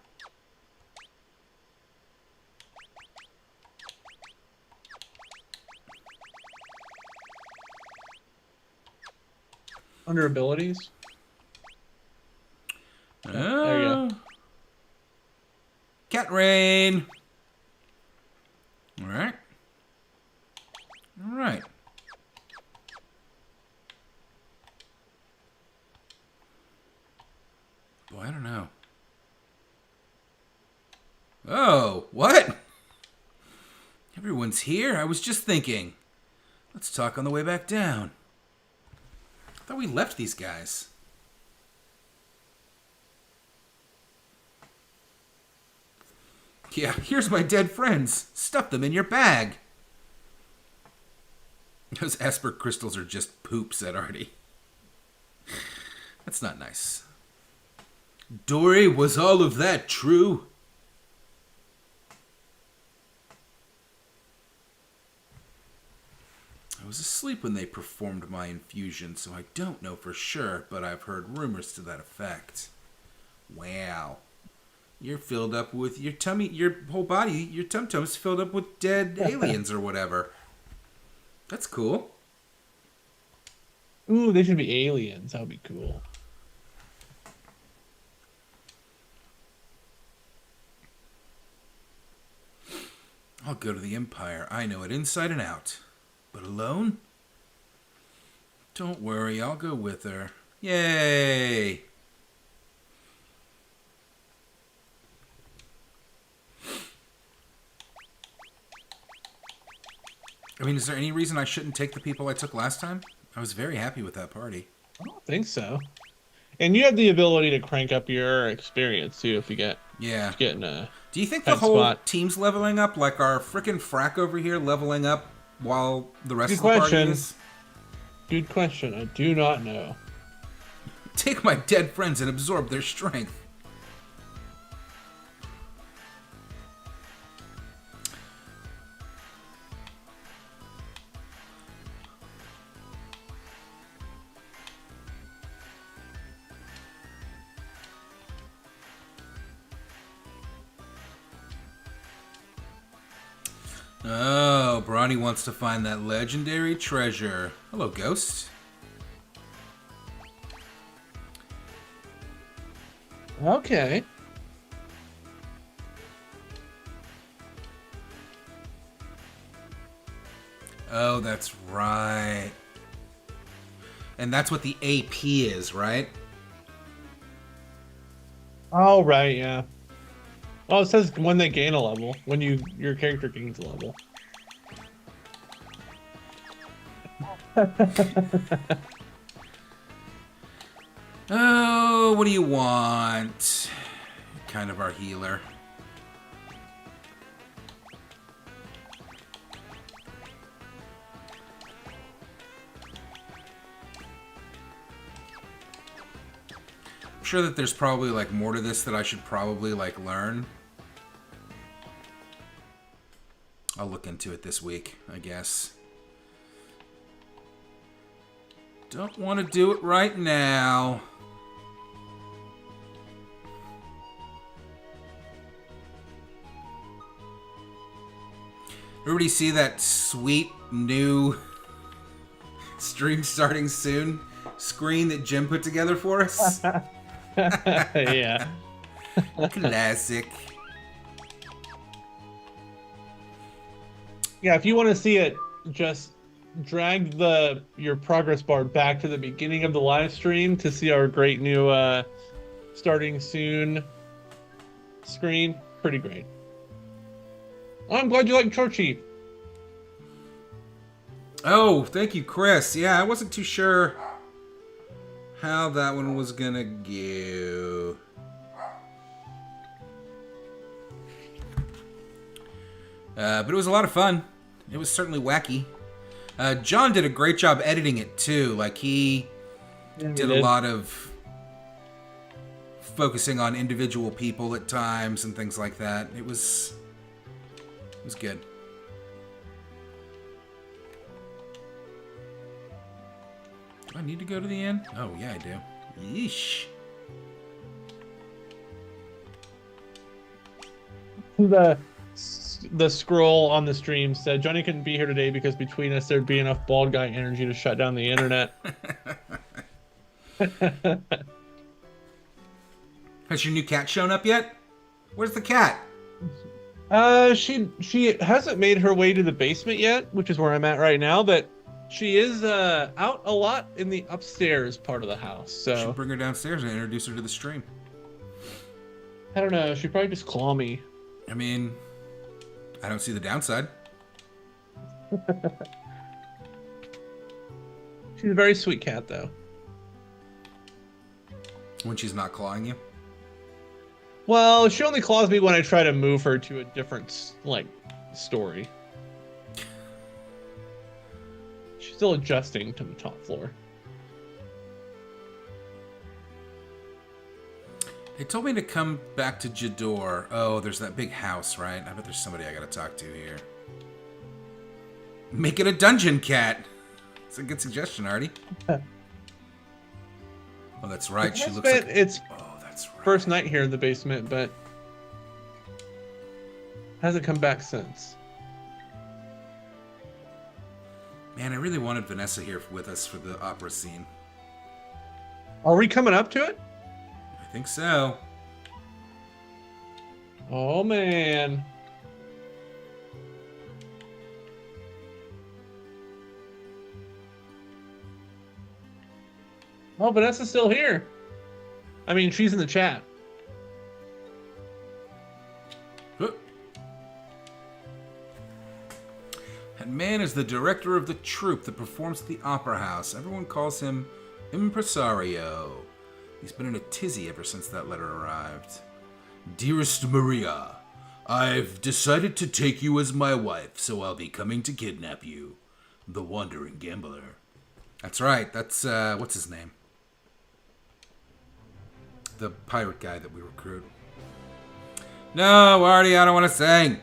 Under abilities. Oh. There you go. Cat Rain. All right. All right. Boy, I don't know. Oh, what? Everyone's here. I was just thinking. Let's talk on the way back down. I thought we left these guys. Yeah, here's my dead friends. Stuff them in your bag. Those Esper crystals are just poop, said Artie. That's not nice. Dory, was all of that true? I was asleep when they performed my infusion, so I don't know for sure, but I've heard rumors to that effect. Wow. You're filled up with your tummy, your whole body, your tum-tum's filled up with dead aliens or whatever. That's cool. Ooh, they should be aliens. That would be cool. I'll go to the Empire. I know it inside and out. But alone? Don't worry, I'll go with her. Yay! I mean, is there any reason I shouldn't take the people I took last time? I was very happy with that party. I don't think so. And you have the ability to crank up your experience too if you get in a. Do you think the whole team's leveling up, like our frickin' frack over here leveling up while the rest of the party is? Good question. I do not know. Take my dead friends and absorb their strength. Oh, Bronny wants to find that legendary treasure. Hello, Ghost. Okay. Oh, that's right. And that's what the AP is, right? Oh, right, yeah. Oh, it says when they gain a level. When your character gains a level. Oh, what do you want? Kind of our healer. I'm sure that there's probably like more to this that I should probably like learn. I'll look into it this week, I guess. Don't want to do it right now. Everybody see that sweet new stream starting soon screen that Jim put together for us? Yeah. Classic. Yeah, if you want to see it, just drag your progress bar back to the beginning of the live stream to see our great new starting soon screen. Pretty great. I'm glad you like Chorchi. Oh, thank you, Chris. Yeah, I wasn't too sure how that one was gonna go. But it was a lot of fun. It was certainly wacky. John did a great job editing it too. Like he did a lot of focusing on individual people at times and things like that. It was good. Do I need to go to the inn? Oh yeah, I do. Yeesh. The scroll on the stream said Johnny couldn't be here today because between us there'd be enough bald guy energy to shut down the internet. Has your new cat shown up yet? Where's the cat? She hasn't made her way to the basement yet, which is where I'm at right now, but she is out a lot in the upstairs part of the house. So Should bring her downstairs and introduce her to the stream. I don't know. She'd probably just claw me. I mean, I don't see the downside. She's a very sweet cat, though. When she's not clawing you. Well, she only claws me when I try to move her to a different, story. She's still adjusting to the top floor. They told me to come back to Jador. Oh, there's that big house, right? I bet there's somebody I gotta talk to here. Make it a dungeon cat. It's a good suggestion, Artie. Oh, that's right. She looks like... It's Oh, that's right. first night here in the basement, but hasn't come back since. Man, I really wanted Vanessa here with us for the opera scene. Are we coming up to it? I think so. Oh, man. Oh, Vanessa's still here. I mean, she's in the chat. That man is the director of the troupe that performs at the Opera House. Everyone calls him Impresario. He's been in a tizzy ever since that letter arrived. Dearest Maria, I've decided to take you as my wife, so I'll be coming to kidnap you. The Wandering Gambler. That's right. That's, what's his name? the pirate guy that we recruit. No, Artie, I don't want to sing.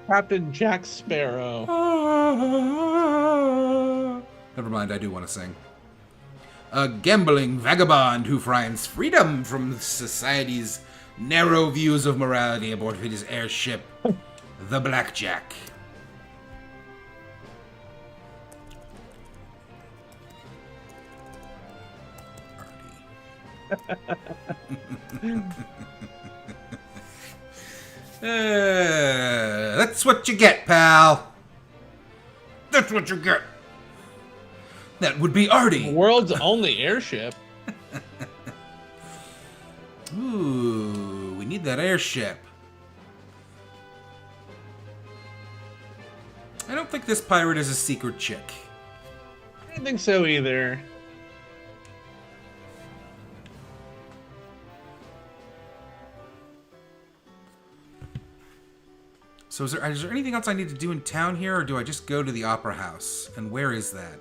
Captain Jack Sparrow. Never mind, I do want to sing. A gambling vagabond who finds freedom from society's narrow views of morality aboard his airship, the Blackjack. That's what you get, pal. That's what you get. That would be Artie. The world's only airship. Ooh, we need that airship. I don't think this pirate is a secret chick. I don't think so either. So is there anything else I need to do in town here, or do I just go to the Opera House? And where is that?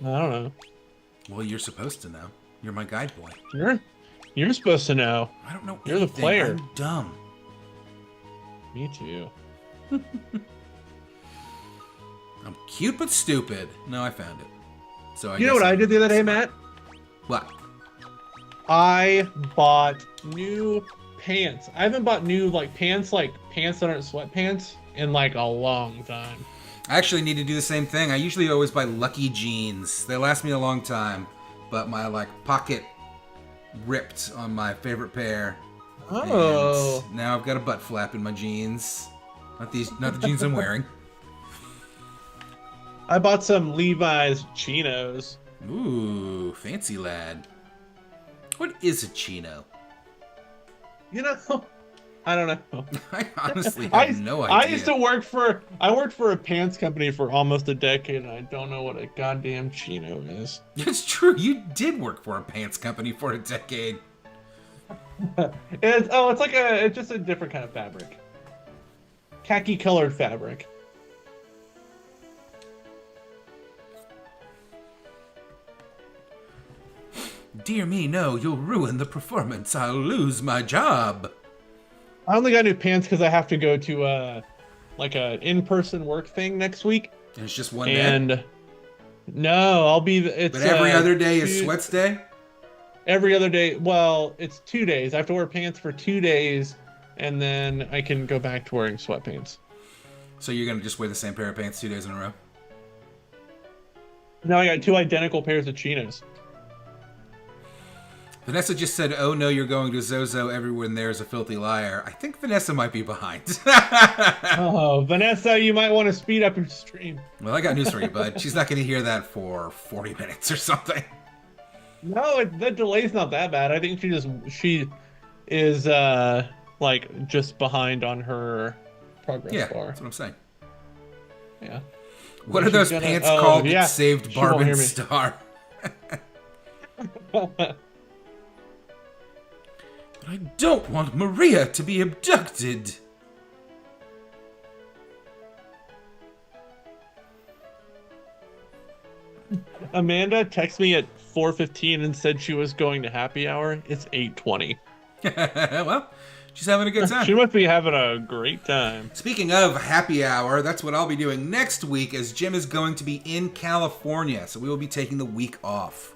I don't know. Well, you're supposed to know. You're my guide boy. You're supposed to know. I don't know You're the anything. player. I'm dumb. Me too. I'm cute but stupid. No, I found it. So I You know what I did the other day, Matt? What? I bought new pants. I haven't bought new pants that aren't sweatpants in like a long time. I actually need to do the same thing. I usually always buy Lucky jeans. They last me a long time, but my pocket ripped on my favorite pair. Oh. And now I've got a butt flap in my jeans. Not the jeans I'm wearing. I bought some Levi's chinos. Ooh, fancy lad. What is a chino? You know, I don't know. I honestly have no idea. I worked for a pants company for almost a decade, and I don't know what a goddamn chino is. It's true. You did work for a pants company for a decade. It's just a different kind of fabric. Khaki colored fabric. Dear me, no, you'll ruin the performance. I'll lose my job. I only got new pants because I have to go to a in-person work thing next week. And it's just one day? And no, I'll be. It's but every other day is sweats day? Every other day. Well, it's 2 days. I have to wear pants for 2 days, and then I can go back to wearing sweatpants. So you're going to just wear the same pair of pants 2 days in a row? Now I got 2 identical pairs of chinos. Vanessa just said, oh no, you're going to Zozo. Everyone there is a filthy liar. I think Vanessa might be behind. Oh, Vanessa, you might want to speed up your stream. Well, I got news for you, bud. She's not going to hear that for 40 minutes or something. No, the delay's not that bad. I think she is just behind on her progress bar. That's what I'm saying. Yeah. What are those pants called that saved Barb and Star? I don't want Maria to be abducted. Amanda texted me at 4:15 and said she was going to happy hour. It's 8:20. Well, she's having a good time. She must be having a great time. Speaking of happy hour, that's what I'll be doing next week, as Jim is going to be in California, so we will be taking the week off.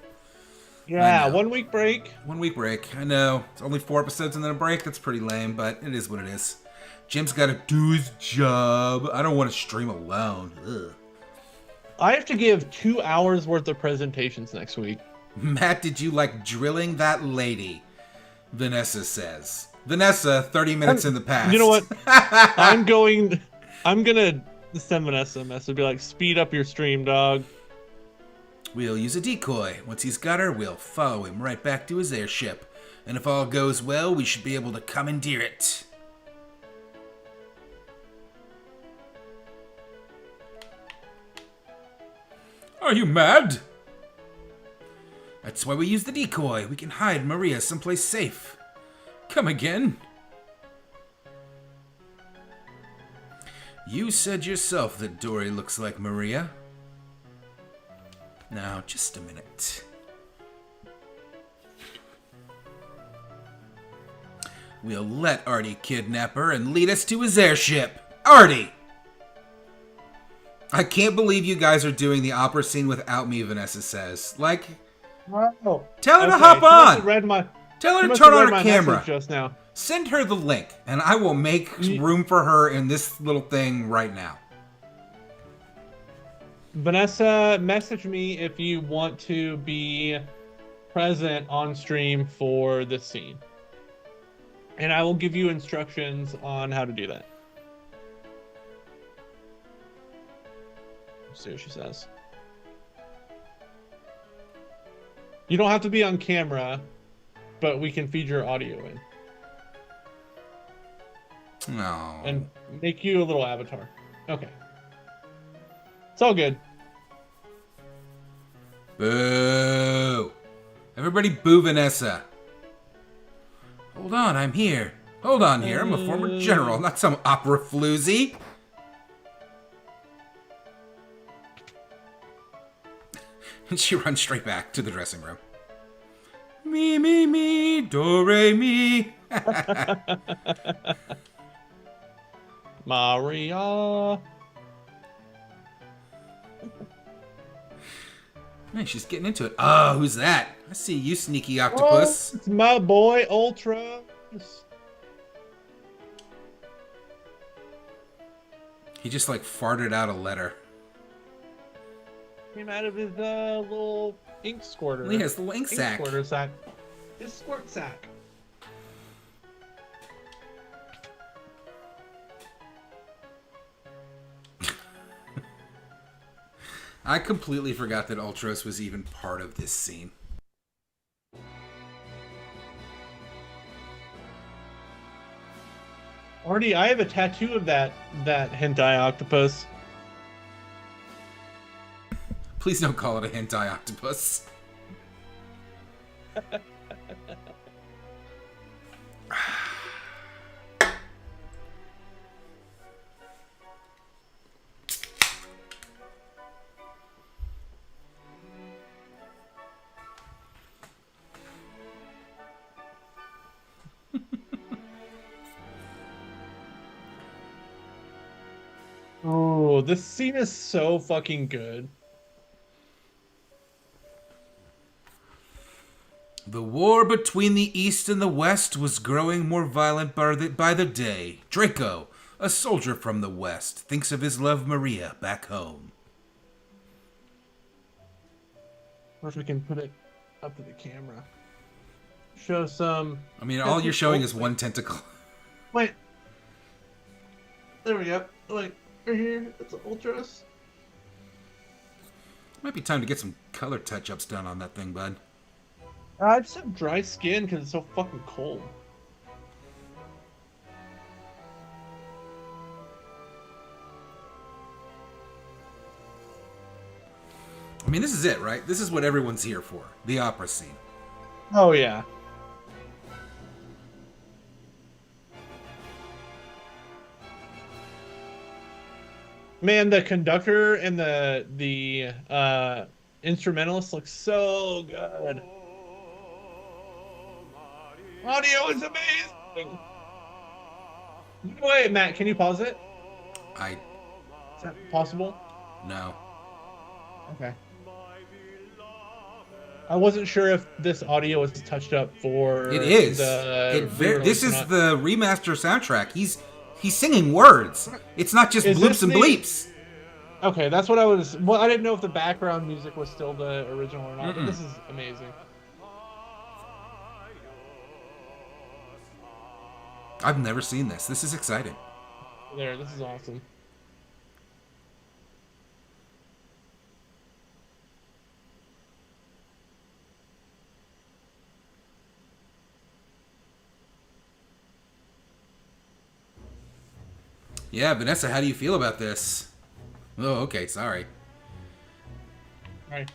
Yeah, 1 week break. 1 week break. I know. It's only 4 episodes and then a break. That's pretty lame, but it is what it is. Jim's got to do his job. I don't want to stream alone. Ugh. I have to give 2 hours worth of presentations next week. Matt, did you like drilling that lady? Vanessa says. Vanessa, 30 minutes in the past. You know what? I'm gonna send Vanessa a message. Be like, speed up your stream, dog. We'll use a decoy. Once he's got her, we'll follow him right back to his airship. And if all goes well, we should be able to commandeer it. Are you mad? That's why we use the decoy. We can hide Maria someplace safe. Come again. You said yourself that Dory looks like Maria. Now, just a minute. We'll let Artie kidnap her and lead us to his airship. Artie! I can't believe you guys are doing the opera scene without me, Vanessa says. Like, Wow. tell her to Okay, hop she must have on. read my- Tell her she to must turn have on read her my camera. message just now. Send her the link, and I will make room for her in this little thing right now. Vanessa, message me if you want to be present on stream for this scene. And I will give you instructions on how to do that. Let's see what she says. You don't have to be on camera, but we can feed your audio in. No. And make you a little avatar. Okay. It's all good. Boo! Everybody boo Vanessa. Hold on, I'm here. Hold on here, I'm a former general, not some opera floozy. And she runs straight back to the dressing room. Me, do, re, mi. Maria. Man, she's getting into it. Oh, who's that? I see you, sneaky octopus. Oh, it's my boy, Ultra. He just like farted out a letter. Came out of his little ink squirter. He has the little ink sack. Squirter sack. His squirt sack. I completely forgot that Ultros was even part of this scene. Artie, I have a tattoo of that hentai octopus. Please don't call it a hentai octopus. Oh, this scene is so fucking good. The war between the East and the West was growing more violent by the day. Draco, a soldier from the West, thinks of his love Maria back home. Or if we can put it up to the camera. Show some... I mean, all you're showing is one tentacle. Wait. There we go. Wait, right here. It's Ultras. Might be time to get some color touch-ups done on that thing, bud. I just have dry skin because it's so fucking cold. I mean, this is it, right? This is what everyone's here for. The opera scene. Oh, yeah. Man, the conductor and the instrumentalist look so good. Audio is amazing. Wait, Matt, can you pause it? Is that possible? No. Okay. I wasn't sure if this audio was touched up for. It is. This is the remaster soundtrack. He's singing words. It's not just bloops and bleeps. Okay, that's what I was. Well, I didn't know if the background music was still the original or not. But this is amazing. I've never seen this. This is exciting. This is awesome. Yeah, Vanessa, how do you feel about this? Oh, okay, sorry. All right.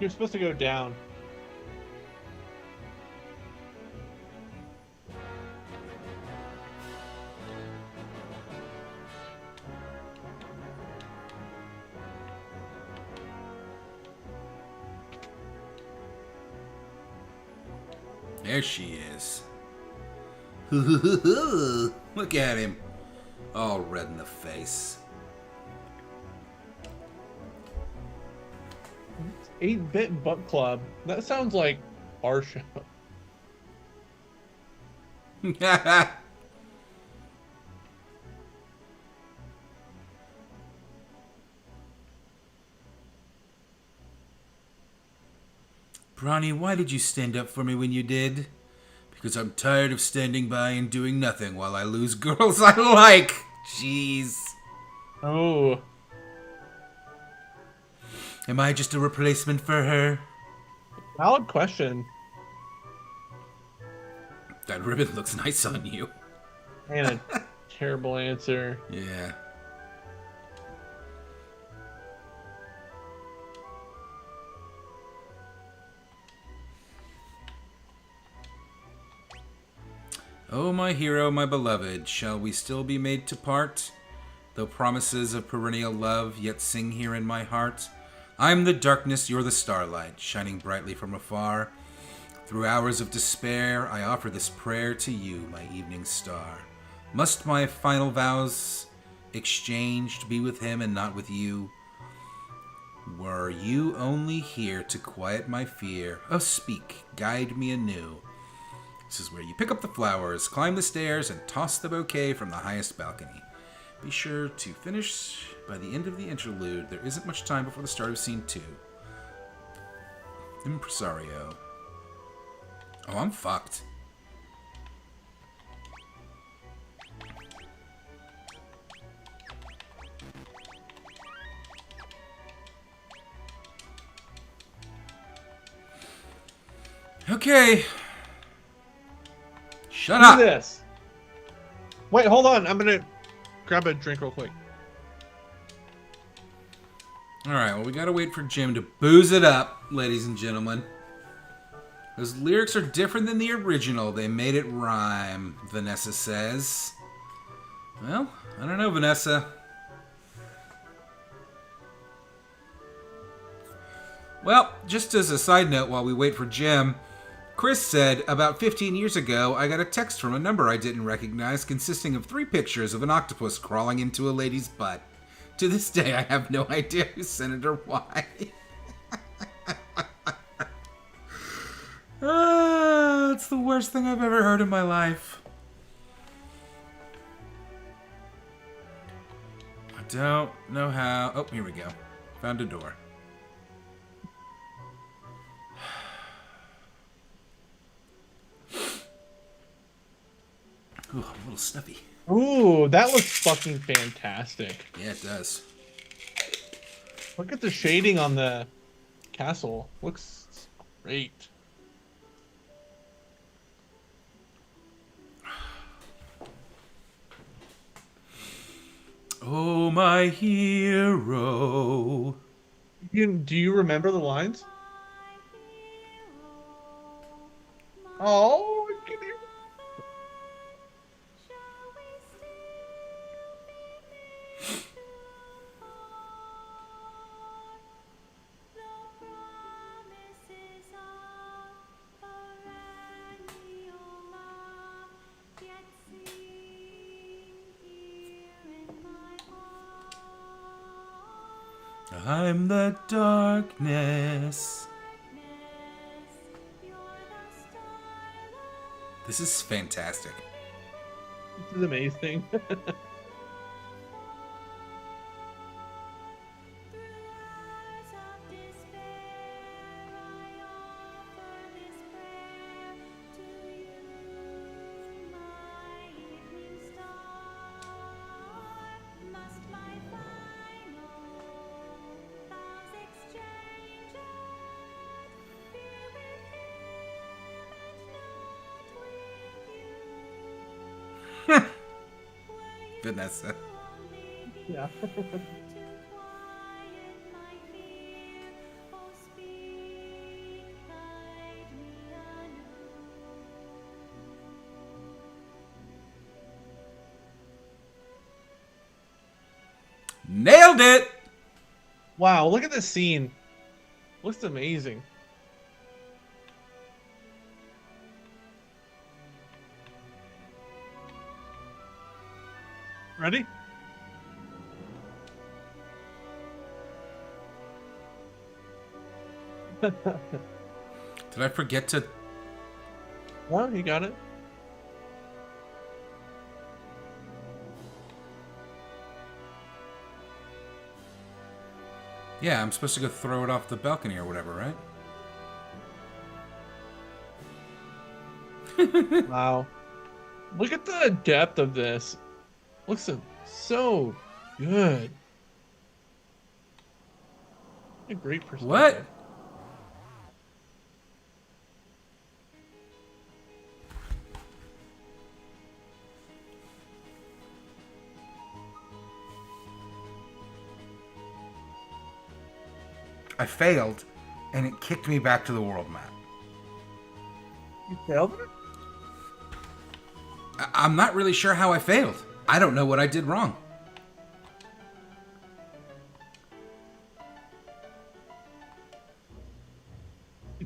You're supposed to go down. There she is. Look at him. All red in the face. 8-Bit Book Club. That sounds like our show. Bronny, why did you stand up for me when you did? Because I'm tired of standing by and doing nothing while I lose girls I like. Jeez. Oh. Am I just a replacement for her? Valid question. That ribbon looks nice on you. And a terrible answer. Yeah. Oh, my hero, my beloved, shall we still be made to part? Though promises of perennial love yet sing here in my heart. I'm the darkness, you're the starlight, shining brightly from afar. Through hours of despair, I offer this prayer to you, my evening star. Must my final vows exchanged be with him and not with you? Were you only here to quiet my fear? Oh, speak, guide me anew. This is where you pick up the flowers, climb the stairs, and toss the bouquet from the highest balcony. Be sure to finish by the end of the interlude. There isn't much time before the start of scene 2. Impresario. Oh, I'm fucked. Okay. Shut up. Do this. Wait, hold on. I'm gonna grab a drink real quick. Alright, well, we gotta wait for Jim to booze it up, ladies and gentlemen. Those lyrics are different than the original. They made it rhyme, Vanessa says. Well, I don't know, Vanessa. Well, just as a side note while we wait for Jim, Chris said, about 15 years ago, I got a text from a number I didn't recognize consisting of 3 pictures of an octopus crawling into a lady's butt. To this day, I have no idea who sent it or why. It's the worst thing I've ever heard in my life. I don't know how... Oh, here we go. Found a door. Ooh, I'm a little snuffy. Ooh, that looks fucking fantastic. Yeah, it does. Look at the shading on the castle. Looks great. Oh, my hero. Do you remember the lines? Oh, I can hear. I'm the darkness. This is fantastic. This is amazing. Vanessa. Yeah. nailed it! Wow, look at this scene. Looks amazing. Ready? Did I forget to... Well, you got it. Yeah, I'm supposed to go throw it off the balcony or whatever, right? Wow. Look at the depth of this. Looks so good. A great perspective. What? I failed, and it kicked me back to the world map. You failed it? I'm not really sure how I failed. I don't know what I did wrong.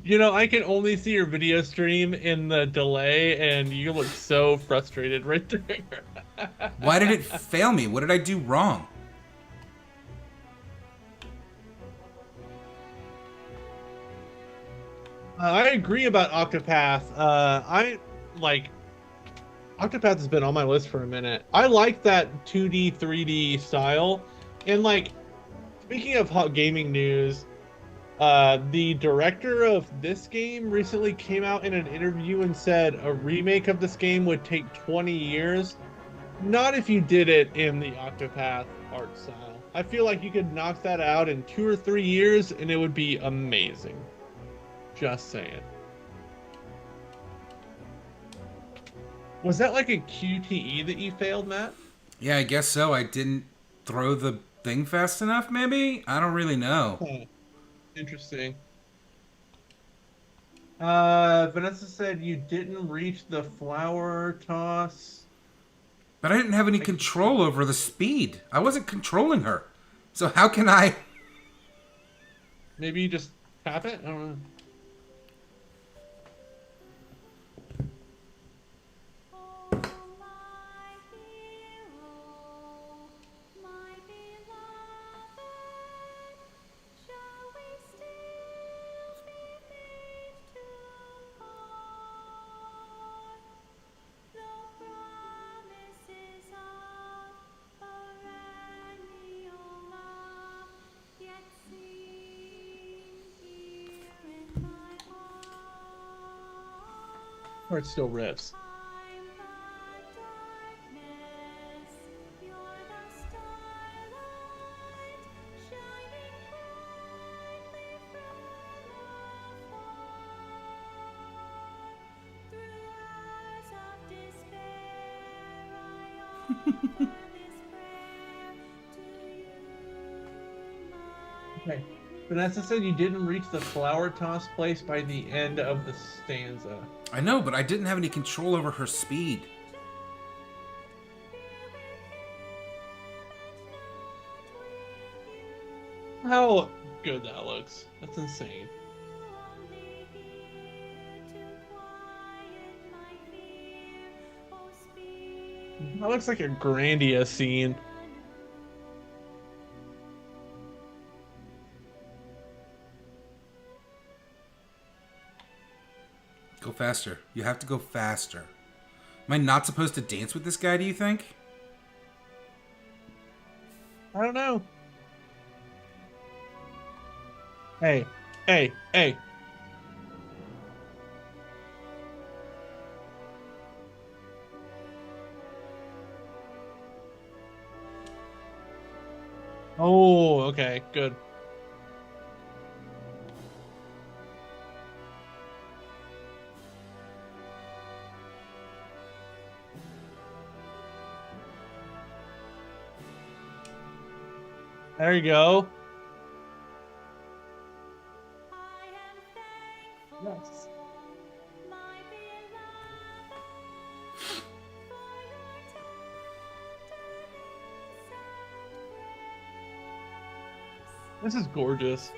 You know, I can only see your video stream in the delay, and you look so frustrated right there. Why did it fail me? What did I do wrong? I agree about Octopath. Octopath has been on my list for a minute. I like that 2D, 3D style. And like, speaking of hot gaming news, the director of this game recently came out in an interview and said a remake of this game would take 20 years. Not if you did it in the Octopath art style. I feel like you could knock that out in 2 or 3 years and it would be amazing. Just saying. Was that like a QTE that you failed, Matt? Yeah, I guess so. I didn't throw the thing fast enough, maybe? I don't really know. Huh. Interesting. Vanessa said you didn't reach the flower toss. But I didn't have any control over the speed. I wasn't controlling her. So how can I... Maybe you just tap it? I don't know. Or it still riffs. Okay. Vanessa said you didn't reach the flower toss place by the end of the stanza. I know, but I didn't have any control over her speed. How good that looks. That's insane. That looks like a Grandia scene. Go faster. You have to go faster. Am I not supposed to dance with this guy, do you think? I don't know. Hey, hey, hey. Oh, okay, good. There you go. Yes. This is gorgeous.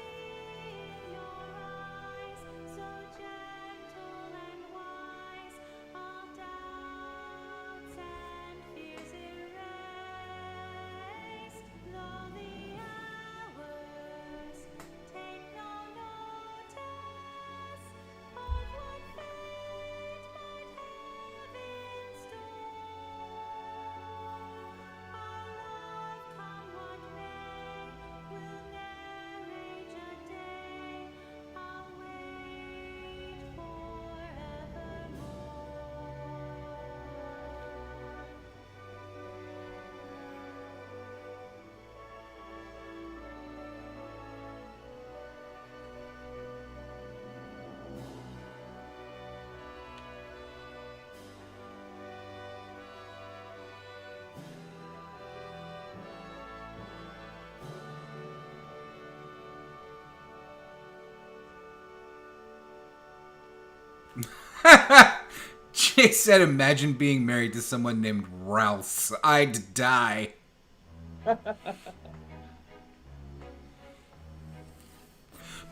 Jay said, imagine being married to someone named Rouse. I'd die.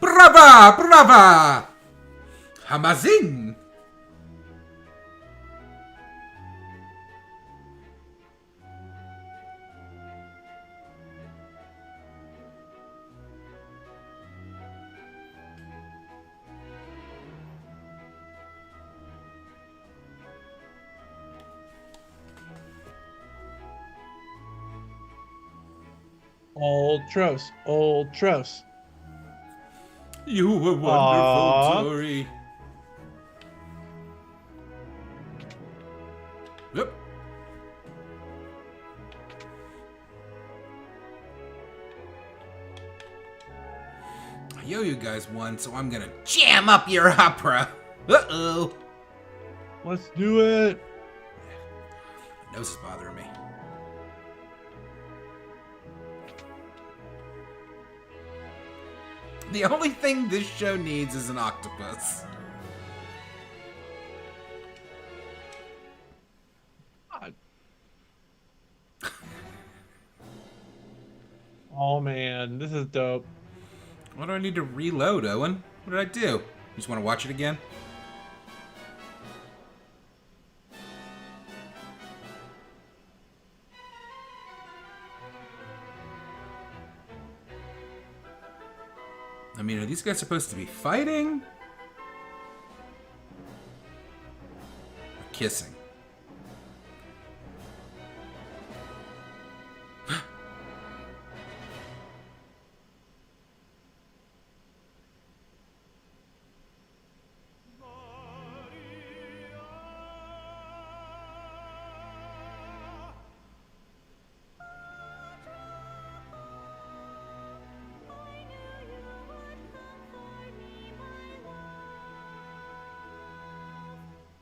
Brava! Brava! Hamazing! Old Tros. Old Tros. You were wonderful, Aww. Tori. Yep. Yo, you guys won, so I'm gonna jam up your opera. Uh-oh. Let's do it. My nose is bothering me. The only thing this show needs is an octopus. God. Oh man, this is dope. Why do I need to reload, Owen? What did I do? You just want to watch it again? I mean, are these guys supposed to be fighting? Or kissing?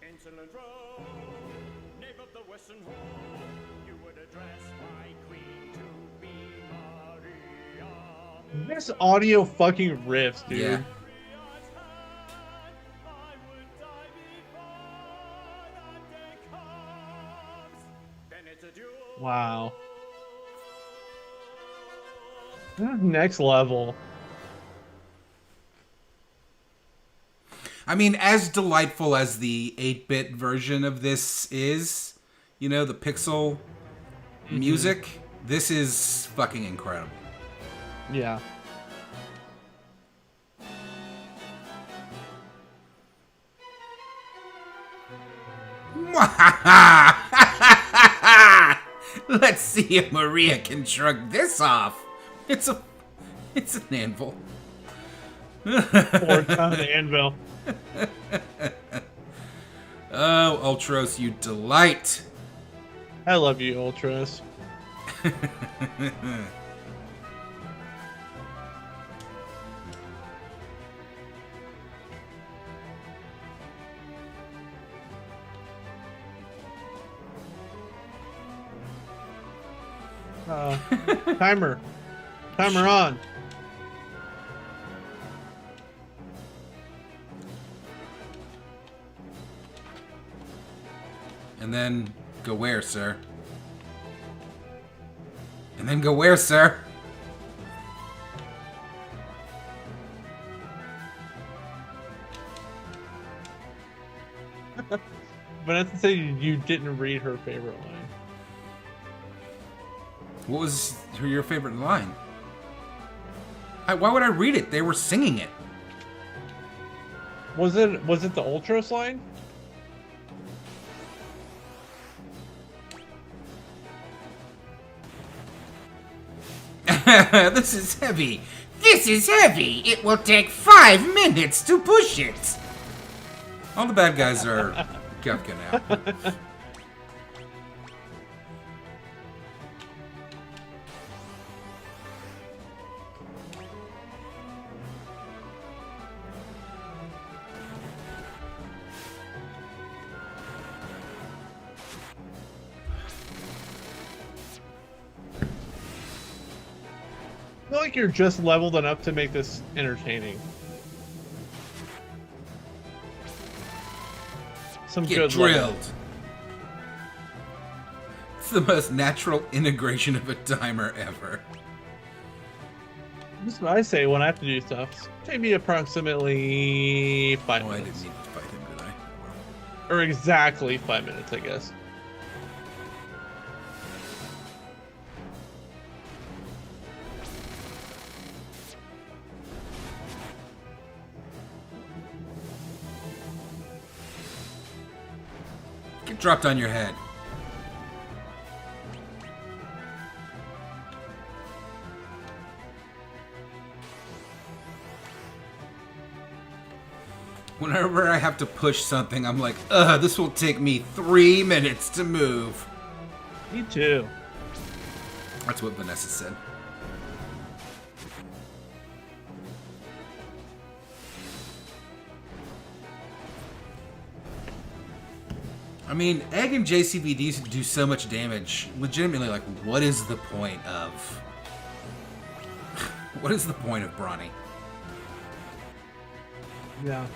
Insolent road, knave of the western hall, you would address my queen to be Maria. This audio fucking rips, dude. Yeah. Maria's hand, I would die before that day comes. Then it's a duel. Wow. This is next level. I mean, as delightful as the 8-bit version of this is, you know, the pixel music, this is fucking incredible. Yeah. Let's see if Maria can shrug this off. It's an anvil. 4-ton anvil. Oh, Ultros, you delight. I love you, Ultras. Timer. Timer on. And then go where, sir? And then go where, sir? Vanessa said you didn't read her favorite line. What was your favorite line? Why would I read it? They were singing it. Was it the Ultros line? This is heavy. This is heavy. It will take 5 minutes to push it. All the bad guys are Kefka now. I feel like you're just leveled enough to make this entertaining. Some Get good drilled. level. It's the most natural integration of a timer ever. That's what I say when I have to do stuff. Take me approximately 5 Oh, I minutes. didn't need to fight him, did I? Or exactly 5 minutes, I guess. Get dropped on your head. Whenever I have to push something, I'm like, this will take me 3 minutes to move. Me too. That's what Vanessa said. I mean, Egg and JCVD do so much damage. Legitimately, like, what is the point of... what is the point of Brawny? Yeah.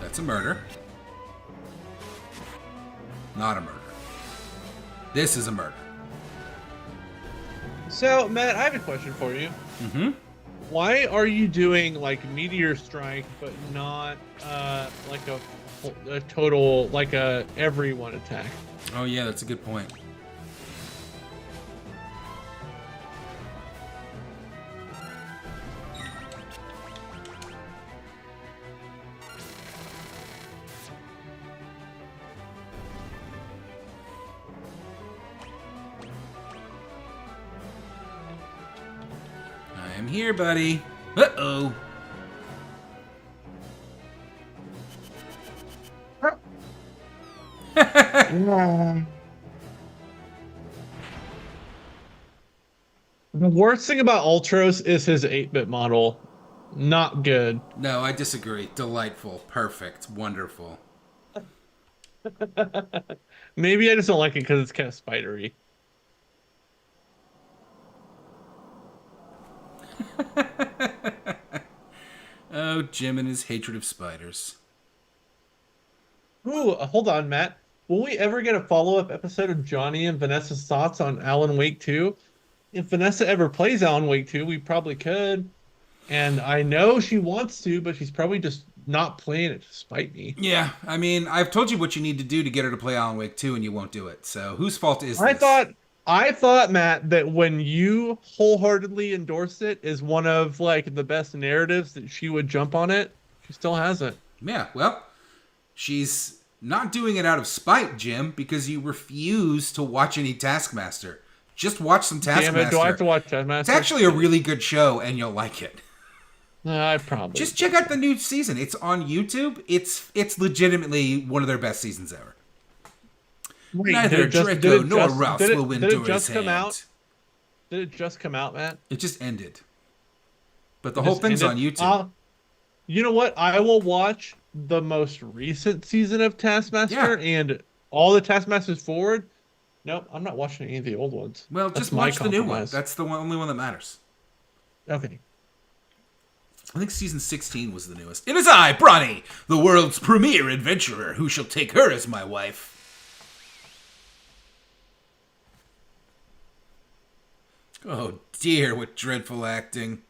That's a murder. Not a murder. This is a murder. So, Matt, I have a question for you. Mm-hmm. Why are you doing like Meteor Strike, but not like a total, like a everyone attack? Oh, yeah, that's a good point. I am here, buddy. Uh-oh. The worst thing about Ultros is his 8-bit model. Not good. No, I disagree. Delightful. Perfect. Wonderful. Maybe I just don't like it because it's kind of spidery. Oh, Jim and his hatred of spiders. Ooh, hold on, Matt. Will we ever get a follow-up episode of Johnny and Vanessa's thoughts on Alan Wake 2? If Vanessa ever plays Alan Wake 2, we probably could. And I know she wants to, but she's probably just not playing it to spite me. Yeah, I mean, I've told you what you need to do to get her to play Alan Wake 2, and you won't do it. So, whose fault is this? I thought, Matt, that when you wholeheartedly endorsed it as one of like the best narratives, that she would jump on it. She still hasn't. Yeah, well, she's not doing it out of spite, Jim, because you refuse to watch any Taskmaster. Just watch some Taskmaster. Damn it, do I have to watch Taskmaster? It's actually a really good show, and you'll like it. I probably Just check out the new season. It's on YouTube. It's legitimately one of their best seasons ever. Wait, Neither Draco nor Rouse will did endure it just his come hand. out? Did it just come out, Matt? It just ended. But the whole thing's on YouTube. You know what? I will watch the most recent season of Taskmaster and all the Taskmasters forward. Nope, I'm not watching any of the old ones. Well, That's just my watch the new one. compromise. That's the only one that matters. Okay. I think season 16 was the newest. It is I, Brawny, the world's premier adventurer, who shall take her as my wife. Oh dear, what dreadful acting.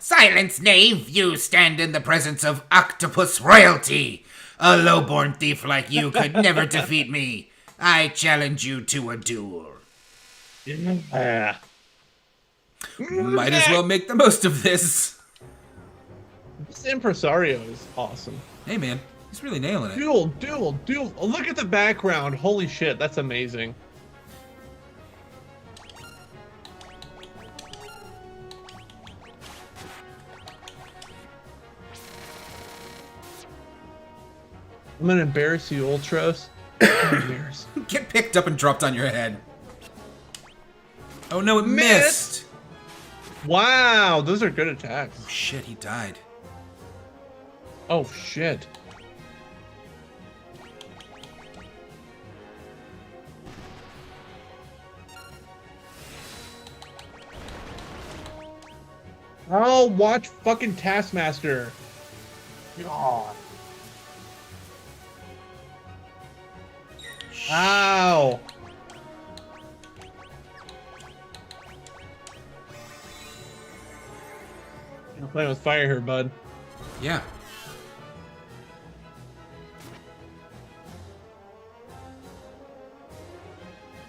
Silence, knave! You stand in the presence of octopus royalty! A low-born thief like you could never defeat me! I challenge you to a duel. Yeah. Might as well make the most of this. This impresario is awesome. Hey, man. He's really nailing it. Duel. Oh, look at the background. Holy shit, that's amazing. I'm gonna embarrass you, Ultros. Embarrass. Get picked up and dropped on your head. Oh, no, it Missed. missed. Wow, those are good attacks. Oh, shit, he died. Oh shit. Oh, watch fucking Taskmaster. God. Ow. You're playing with fire here, bud. Yeah.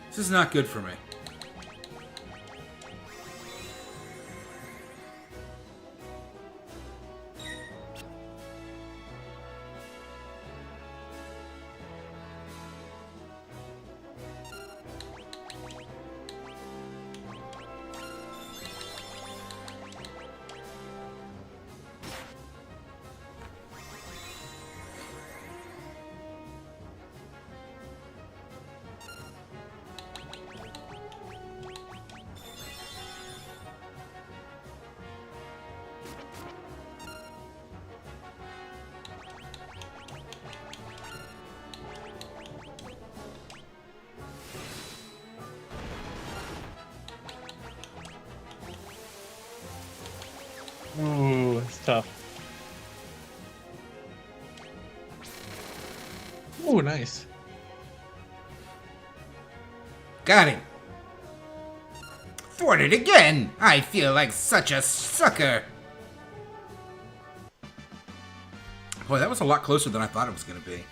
This is not good for me. Ooh, it's tough. Ooh, nice. Got him. Thwarted again! I feel like such a sucker! Boy, that was a lot closer than I thought it was going to be.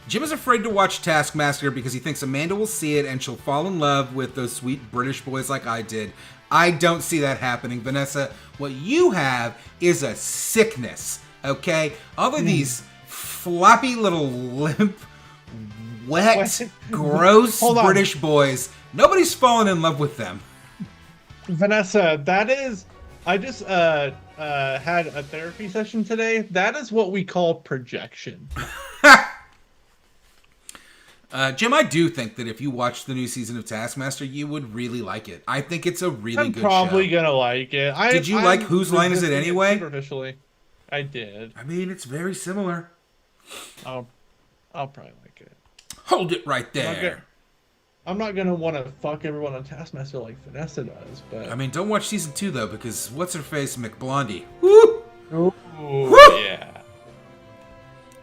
Jim is afraid to watch Taskmaster because he thinks Amanda will see it and she'll fall in love with those sweet British boys like I did. I don't see that happening, Vanessa. What you have is a sickness, okay? All of these floppy little limp, wet, What? gross Hold on. British boys. Nobody's fallen in love with them. Vanessa, that is. I just had a therapy session today. That is what we call projection. Jim, I do think that if you watched the new season of Taskmaster, you would really like it. I think it's a really I'm good probably show. gonna like it. Did you like Whose Line Is It resisting Anyway? Superficially, I did. I mean, it's very similar. I'll probably like it. Hold it right Okay. there. I'm not gonna want to fuck everyone on Taskmaster like Vanessa does, but. I mean, don't watch season 2 though, because what's her face, McBlondie. Woo! Ooh, Woo! yeah.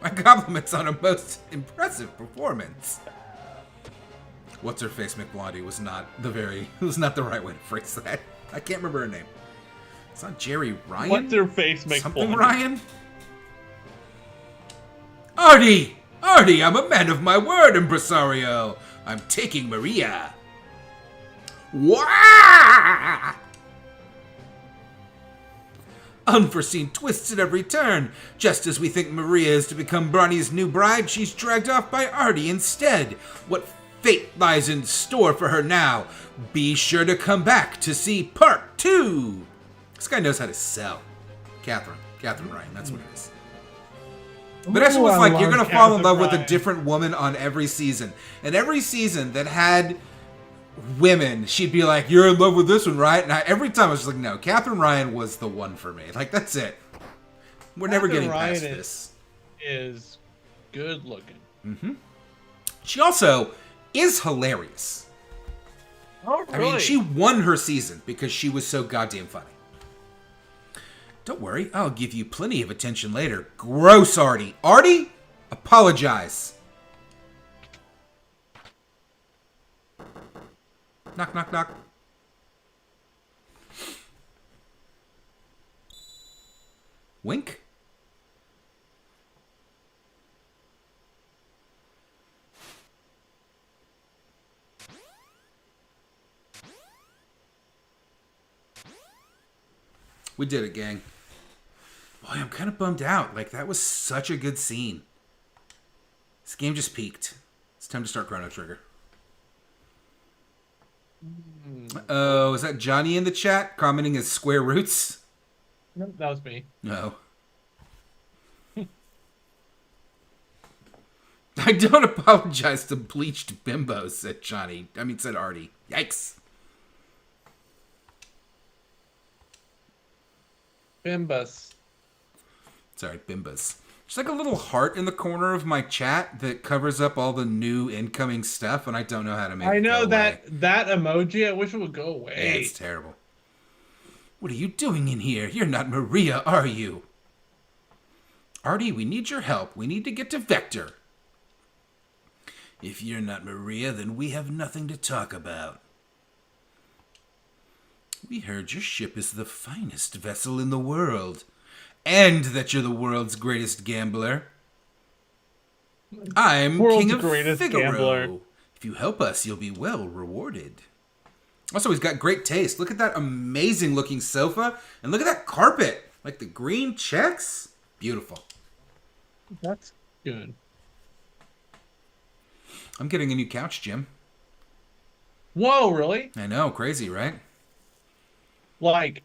My compliments on a most impressive performance. What's her face, McBlondie was not the right way to phrase that. I can't remember her name. It's not Jerry Ryan. What's their face make Something fun? Ryan? Artie! Artie, I'm a man of my word, impresario. I'm taking Maria. Wah! Unforeseen twists at every turn. Just as we think Maria is to become Bronny's new bride, she's dragged off by Artie instead. What fate lies in store for her now? Be sure to come back to see part 2. This guy knows how to sell. Catherine Ryan, that's what it is. Vanessa was I like, you're love going to fall in Catherine love with a Ryan. different woman on every season. And every season that had women, she'd be like, you're in love with this one, right? And every time I was just like, no, Catherine Ryan was the one for me. Like, that's it. We're never Catherine getting past Ryan this. Is good looking. She also is hilarious. Oh, I mean, she won her season because she was so goddamn funny. Don't worry, I'll give you plenty of attention later. Gross, Artie. Artie, apologize. Knock, knock, knock. Wink? We did it, gang. Boy, I'm kind of bummed out. Like, that was such a good scene. This game just peaked. It's time to start Chrono Trigger. Oh, is that Johnny in the chat commenting as square roots? Nope, that was me. No. I don't apologize to bleached bimbos, said Johnny. Said Artie. Yikes. Bimbus. Sorry, bimbas. There's like a little heart in the corner of my chat that covers up all the new incoming stuff, and I don't know how to make it I know go away. that emoji. I wish it would go away. Yeah, it's terrible. What are you doing in here? You're not Maria, are you? Artie, we need your help. We need to get to Vector. If you're not Maria, then we have nothing to talk about. We heard your ship is the finest vessel in the world, and that you're the world's greatest gambler. I'm World's King of greatest Figaro. gambler. If you help us, you'll be well rewarded. Also, he's got great taste. Look at that amazing looking sofa, and look at that carpet. Like the green checks. Beautiful. That's good. I'm getting a new couch, Jim. Whoa, really? I know, crazy, right? Like,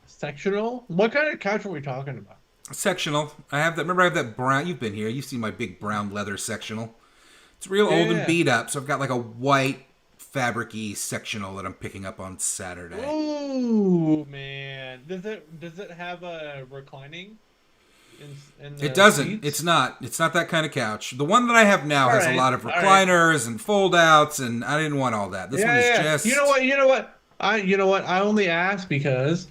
sectional? What kind of couch are we talking about? Sectional. I have that brown. You've been here. You've seen my big brown leather sectional. It's real old and Yeah. beat up, so I've got like a white fabric-y sectional that I'm picking up on Saturday. Ooh, man. Does it have a reclining? In the It doesn't. seats? It's not. It's not that kind of couch. The one that I have now has a Alright, lot of alright. recliners and fold-outs, and I didn't want all that. This one is just... You know what? I only asked because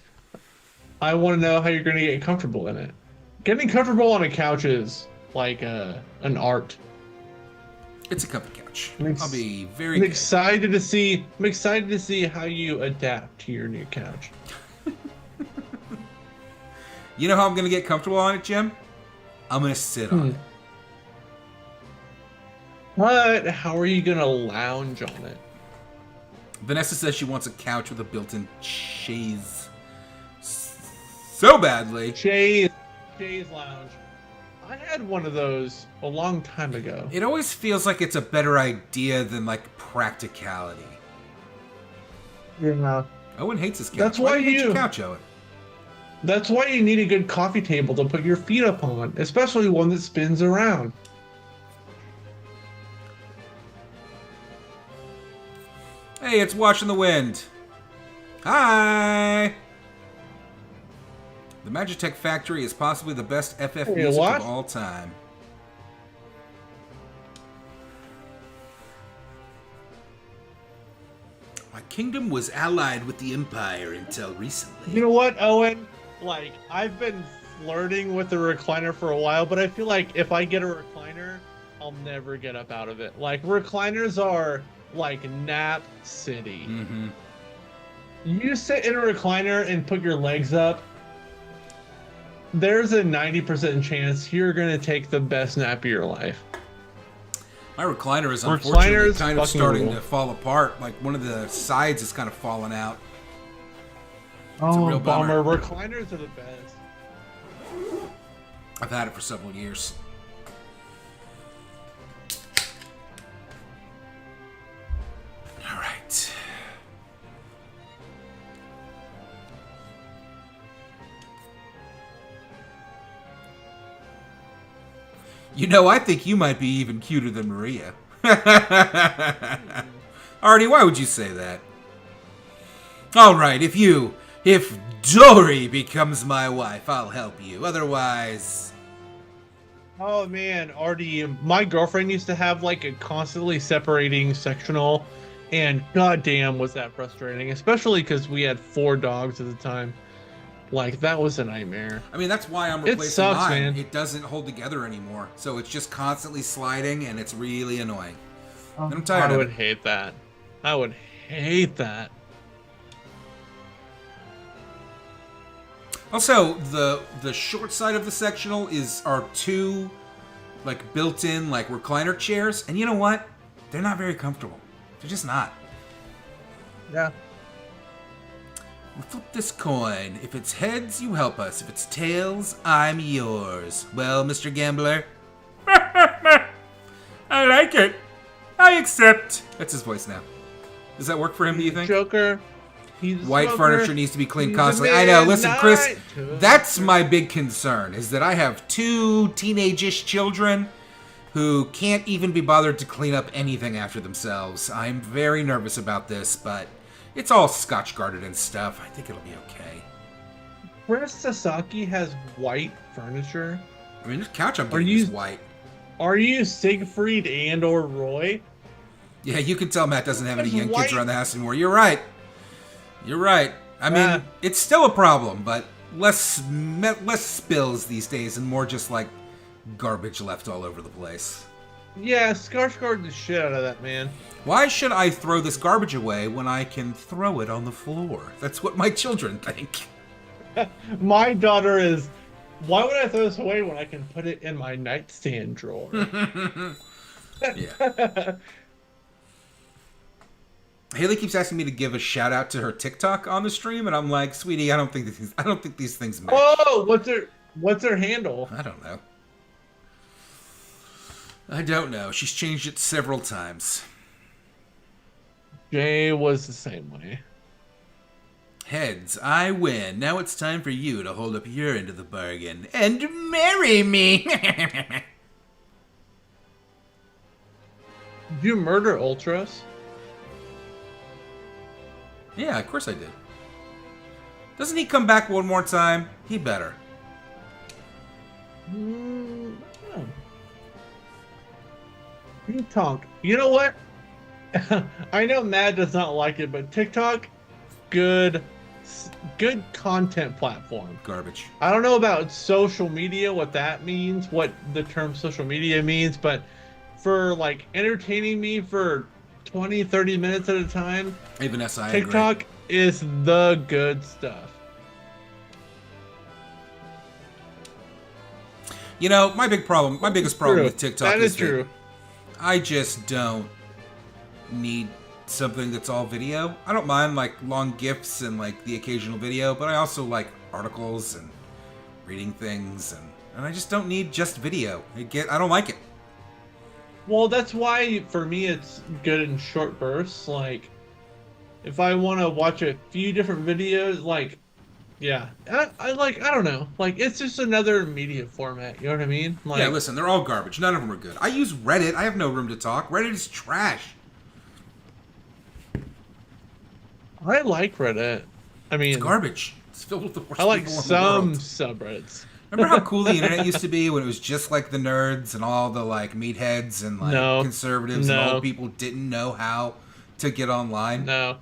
I want to know how you're going to get comfortable in it. Getting comfortable on a couch is like an art. It's a comfy couch. Makes- I'll be very I'm good. excited to see how you adapt to your new couch. You know how I'm going to get comfortable on it, Jim? I'm going to sit on it. But how are you going to lounge on it? Vanessa says she wants a couch with a built-in chaise so badly. Chaise lounge. I had one of those a long time ago. It always feels like it's a better idea than like practicality. Yeah. Owen hates his couch. That's Why why do you hate your you- couch, Owen? That's why you need a good coffee table to put your feet up on, especially one that spins around. Hey, it's Watching the Wind. Hi! The Magitech Factory is possibly the best FF Hey, music what? of all time. My kingdom was allied with the Empire until recently. You know what, Owen? Like, I've been flirting with the recliner for a while, but I feel like if I get a recliner, I'll never get up out of it. Like, recliners are like nap city. Mm-hmm. You sit in a recliner and put your legs up, there's a 90% chance you're going to take the best nap of your life. My recliner is unfortunately Recliners kind of fucking starting rule. to fall apart. Like one of the sides is kind of falling out. Oh, real bummer. Recliners are the best. I've had it for several years. All right. You know, I think you might be even cuter than Maria. Artie, why would you say that? All right, if Dory becomes my wife, I'll help you. Otherwise, Oh man, Artie, my girlfriend used to have like a constantly separating sectional, and goddamn was that frustrating, especially because we had 4 dogs at the time. Like, that was a nightmare. I mean, that's why I'm It replacing sucks, mine. man. It doesn't hold together anymore, so it's just constantly sliding, and it's really annoying. And I'm tired I of would it. hate that. I would hate that. Also, the short side of the sectional are two like built-in like recliner chairs, and you know what? They're not very comfortable. They're just not. Yeah. We'll flip this coin. If it's heads, you help us. If it's tails, I'm yours. Well, Mr. Gambler. I like it. I accept. That's his voice now. Does that work for him, do you think? Joker. He's a White smoker. furniture needs to be cleaned He's constantly. a I know. Listen, Chris, midnight that's my big concern, is that I have two teenage-ish children who can't even be bothered to clean up anything after themselves. I'm very nervous about this, but it's all scotch-guarded and stuff. I think it'll be okay. Chris Sasaki has white furniture. I mean, this couch I'm getting you- is white. Are you Siegfried and or Roy? Yeah, you can tell Matt doesn't have any It's young kids white. around the house anymore. You're right. You're right. I mean, Ah. it's still a problem, but less spills these days and more just like garbage left all over the place. Yeah, Skarsgård the shit out of that man. Why should I throw this garbage away when I can throw it on the floor? That's what my children think. My daughter is. Why would I throw this away when I can put it in my nightstand drawer? Yeah. Haley keeps asking me to give a shout out to her TikTok on the stream, and I'm like, sweetie, I don't think these things match. Oh, what's her handle? I don't know. I don't know. She's changed it several times. Jay was the same way. Heads, I win. Now it's time for you to hold up your end of the bargain and Marry me. Did you murder Ultros? yeah, of course I did. Doesn't he come back one more time? He better. No. TikTok. You know what? I know Matt does not like it, but TikTok, good content platform. Garbage. I don't know about social media, what that means, what the term social media means, but for like entertaining me for 20, 30 minutes at a time, Even SI. agree. TikTok is the good stuff. You know, my biggest problem True. with TikTok That is is true. that I just don't need something that's all video. I don't mind like long GIFs and like the occasional video, but I also like articles and reading things, and I just don't need just video. I don't like it. Well, that's why for me it's good in short bursts. Like, if I want to watch a few different videos, like, yeah, I don't know, like it's just another media format. You know what I mean? Like, Yeah, listen, they're all garbage. None of them are good. I use Reddit. I have no room to talk. Reddit is trash. I like Reddit. I mean, It's garbage. It's filled with the worst I like people in the some world. subreddits. Remember how cool the internet used to be when it was just like the nerds and all the like meatheads and like No. conservatives No. and old people didn't know how to get online? No.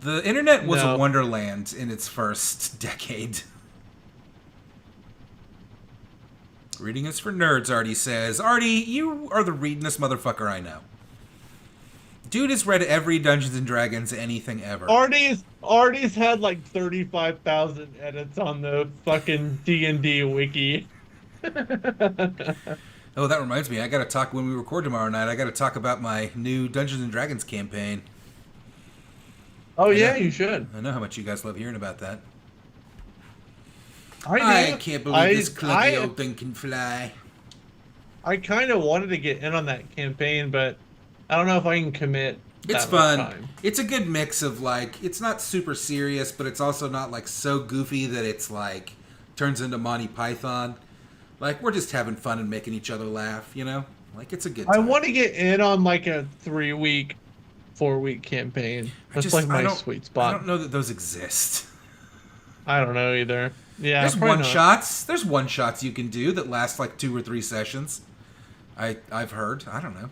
The internet was No. a wonderland in its first decade. Reading is for nerds, Artie says. Artie, you are the readingest motherfucker I know. Dude has read every Dungeons and Dragons anything ever. Artie's had like 35,000 edits on the fucking D&D wiki. Oh, that reminds me. I gotta talk when we record tomorrow night. I gotta talk about my new Dungeons and Dragons campaign. Oh Yeah. yeah, you should. I know how much you guys love hearing about that. I do. can't believe this clunky I- old thing can fly. I kind of wanted to get in on that campaign, but I don't know if I can commit. It's that much fun. time. It's a good mix of like, it's not super serious, but it's also not like so goofy that it's like turns into Monty Python. Like, we're just having fun and making each other laugh, you know? Like, it's a good time. I want to get in on like a 3-week, 4-week campaign. That's like I my don't- sweet I spot. don't know that those exist. I don't know either. Yeah, There's probably one not. shots. There's one shots you can do that last like 2 or 3 sessions. I've heard. I don't know.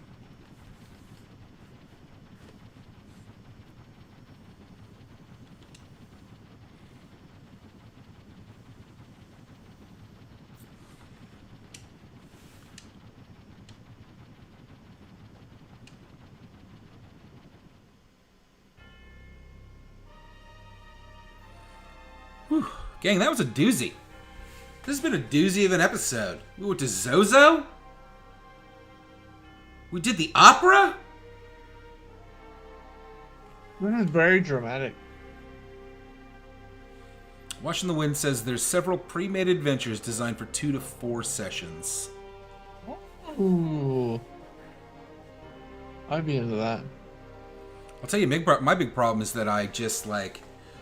Gang, that was a doozy. This has been a doozy of an episode. We went to Zozo? We did the opera? This is very dramatic. Watching the Wind says there's several pre-made adventures designed for 2 to 4 sessions. Ooh. I'd be into that. I'll tell you, my big problem is that I just, like,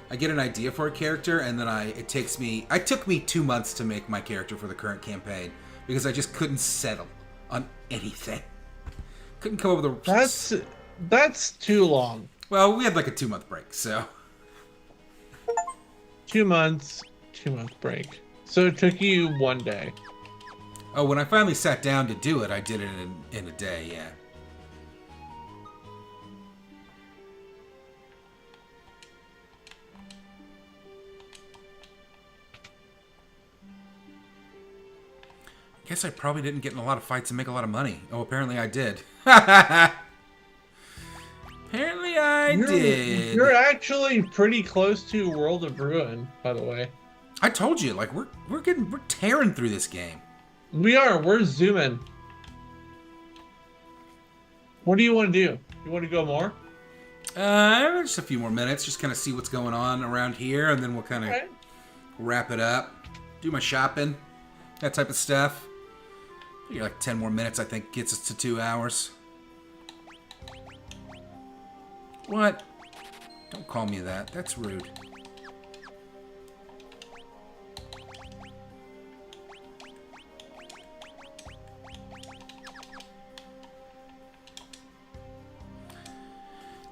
I get an idea for a character, and then it took me 2 months to make my character for the current campaign, because I just couldn't settle on anything. Couldn't come up with a... That's too long. Well, we had like a 2-month break, so... 2 months, 2-month break. So it took you 1 day. Oh, when I finally sat down to do it, I did it in a day, yeah. Guess I probably didn't get in a lot of fights and make a lot of money. Oh, apparently I did. Apparently I did. You're actually pretty close to World of Ruin, by the way. I told you, like we're tearing through this game. We're zooming. What do you want to do? You want to go more? Just a few more minutes, just kind of see what's going on around here, and then we'll kind of wrap it up. Do my shopping, that type of stuff. Figure like 10 more minutes, I think, gets us to 2 hours. What? Don't call me that. That's rude.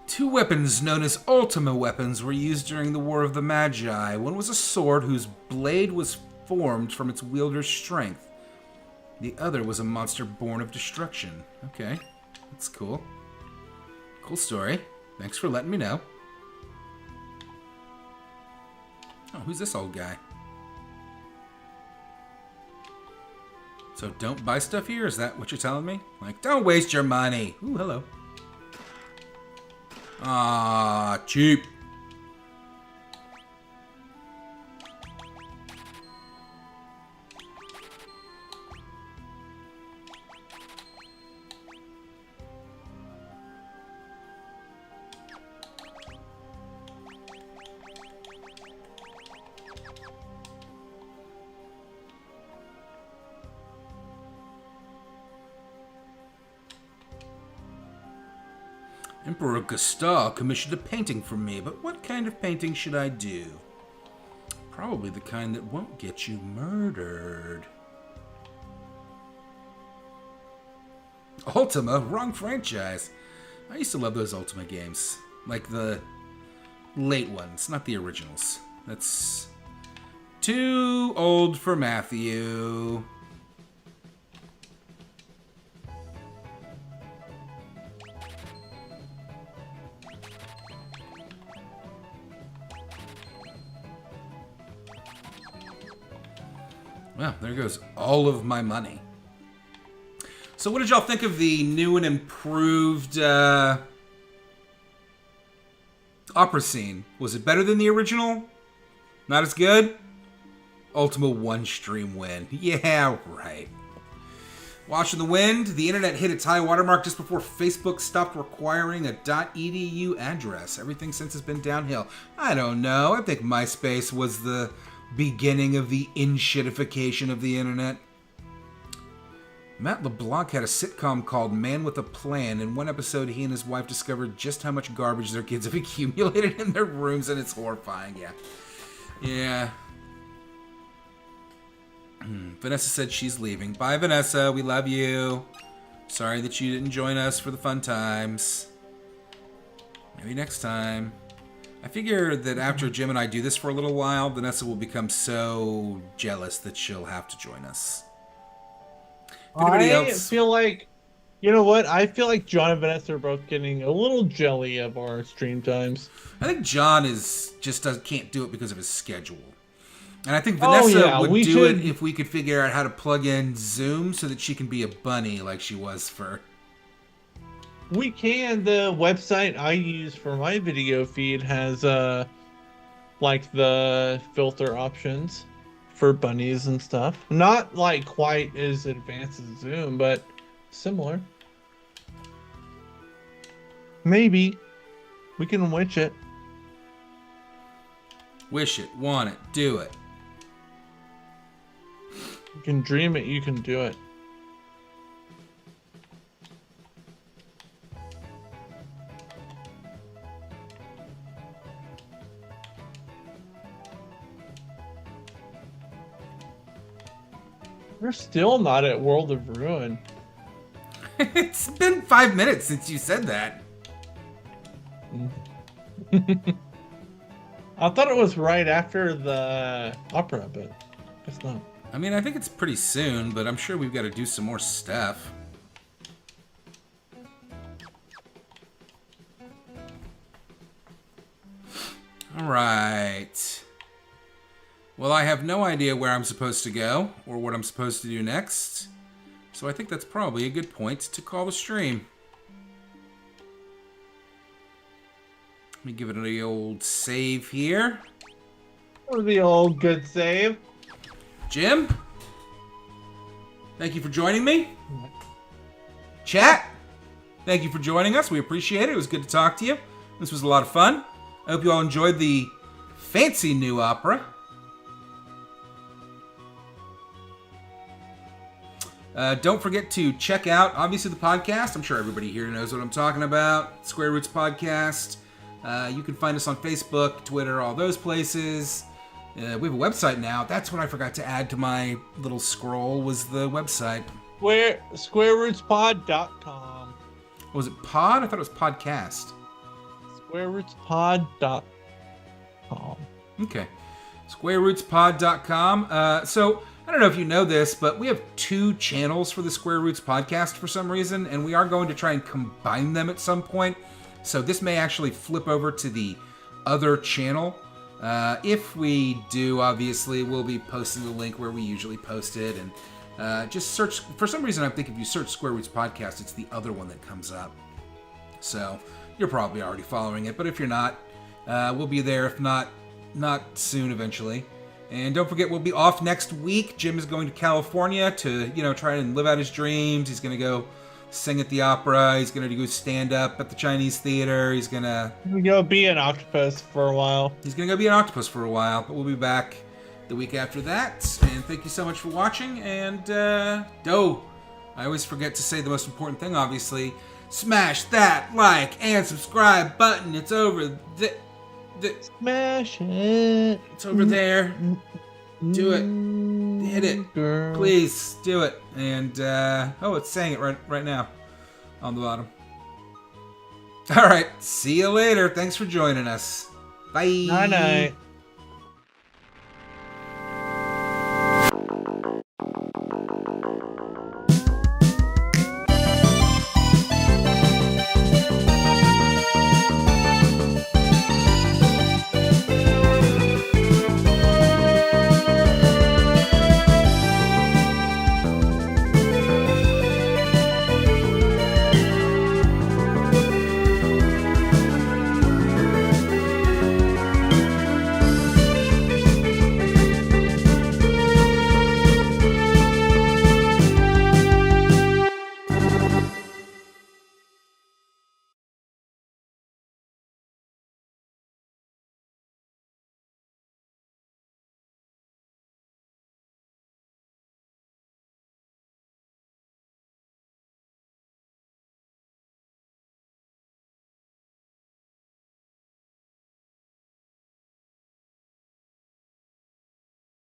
Two weapons known as Ultima weapons were used during the War of the Magi. One was a sword whose blade was formed from its wielder's strength. The other was a monster born of destruction. Okay, that's cool. Cool story. Thanks for letting me know. Oh, who's this old guy? So don't buy stuff here? Is that what you're telling me? Like, don't waste your money. Ooh, hello. Ah, cheap. Emperor Gustav commissioned a painting from me, but what kind of painting should I do? Probably the kind that won't get you murdered. Ultima? Wrong franchise. I used to love those Ultima games. Like the late ones, not the originals. That's too old for Matthew. Well, there goes all of my money. So what did y'all think of the new and improved opera scene? Was it better than the original? Not as good? Ultima one stream win. Yeah, right. Watching the Wind, the internet hit its high watermark just before Facebook stopped requiring a .edu address. Everything since has been downhill. I don't know. I think MySpace was the beginning of the in-shitification of the internet. Matt LeBlanc had a sitcom called Man with a Plan. In one episode, he and his wife discovered just how much garbage their kids have accumulated in their rooms, and it's horrifying, yeah. Yeah. Vanessa said she's leaving. Bye, Vanessa. We love you. Sorry that you didn't join us for the fun times. Maybe next time. I figure that after Jim and I do this for a little while, Vanessa will become so jealous that she'll have to join us. Feel like, you know what? I feel like John and Vanessa are both getting a little jelly of our stream times. I think John can't do it because of his schedule. And I think Vanessa would do it if we could figure out how to plug in Zoom so that she can be a bunny like she was for... We can. The website I use for my video feed has like the filter options for bunnies and stuff. Not like quite as advanced as Zoom, but similar. Maybe we can witch it. Wish it, want it, do it. You can dream it, you can do it. We're still not at World of Ruin. It's been 5 minutes since you said that. I thought it was right after the opera, but guess not. I mean, I think it's pretty soon, but I'm sure we've got to do some more stuff. Alright. Well, I have no idea where I'm supposed to go, or what I'm supposed to do next. So I think that's probably a good point to call the stream. Let me give it the old save here. Or the old good save. Jim? Thank you for joining me. Chat? Thank you for joining us. We appreciate it. It was good to talk to you. This was a lot of fun. I hope you all enjoyed the fancy new opera. Don't forget to check out, obviously, the podcast. I'm sure everybody here knows what I'm talking about. Square Roots Podcast. You can find us on Facebook, Twitter, all those places. We have a website now. That's what I forgot to add to my little scroll, was the website. SquareRootsPod.com. Was it pod? I thought it was podcast. SquareRootsPod.com. Okay. SquareRootsPod.com. So, I don't know if you know this, but we have 2 channels for the Square Roots podcast for some reason, and we are going to try and combine them at some point. So this may actually flip over to the other channel. If we do, obviously, we'll be posting the link where we usually post it. And just search, for some reason, I think if you search Square Roots Podcast, it's the other one that comes up. So you're probably already following it, but if you're not, we'll be there. If not soon, eventually. And don't forget, we'll be off next week. Jim is going to California to, try and live out his dreams. He's going to go sing at the opera. He's going to go stand up at the Chinese theater. He's going to go be an octopus for a while. He's going to go be an octopus for a while, but we'll be back the week after that. And thank you so much for watching. And, I always forget to say the most important thing, obviously. Smash that like and subscribe button. It's over Smash it. It's over there. Do it. Hit it. Girl. Please do it. And it's saying it right now on the bottom. All right. See you later. Thanks for joining us. Bye. Night night.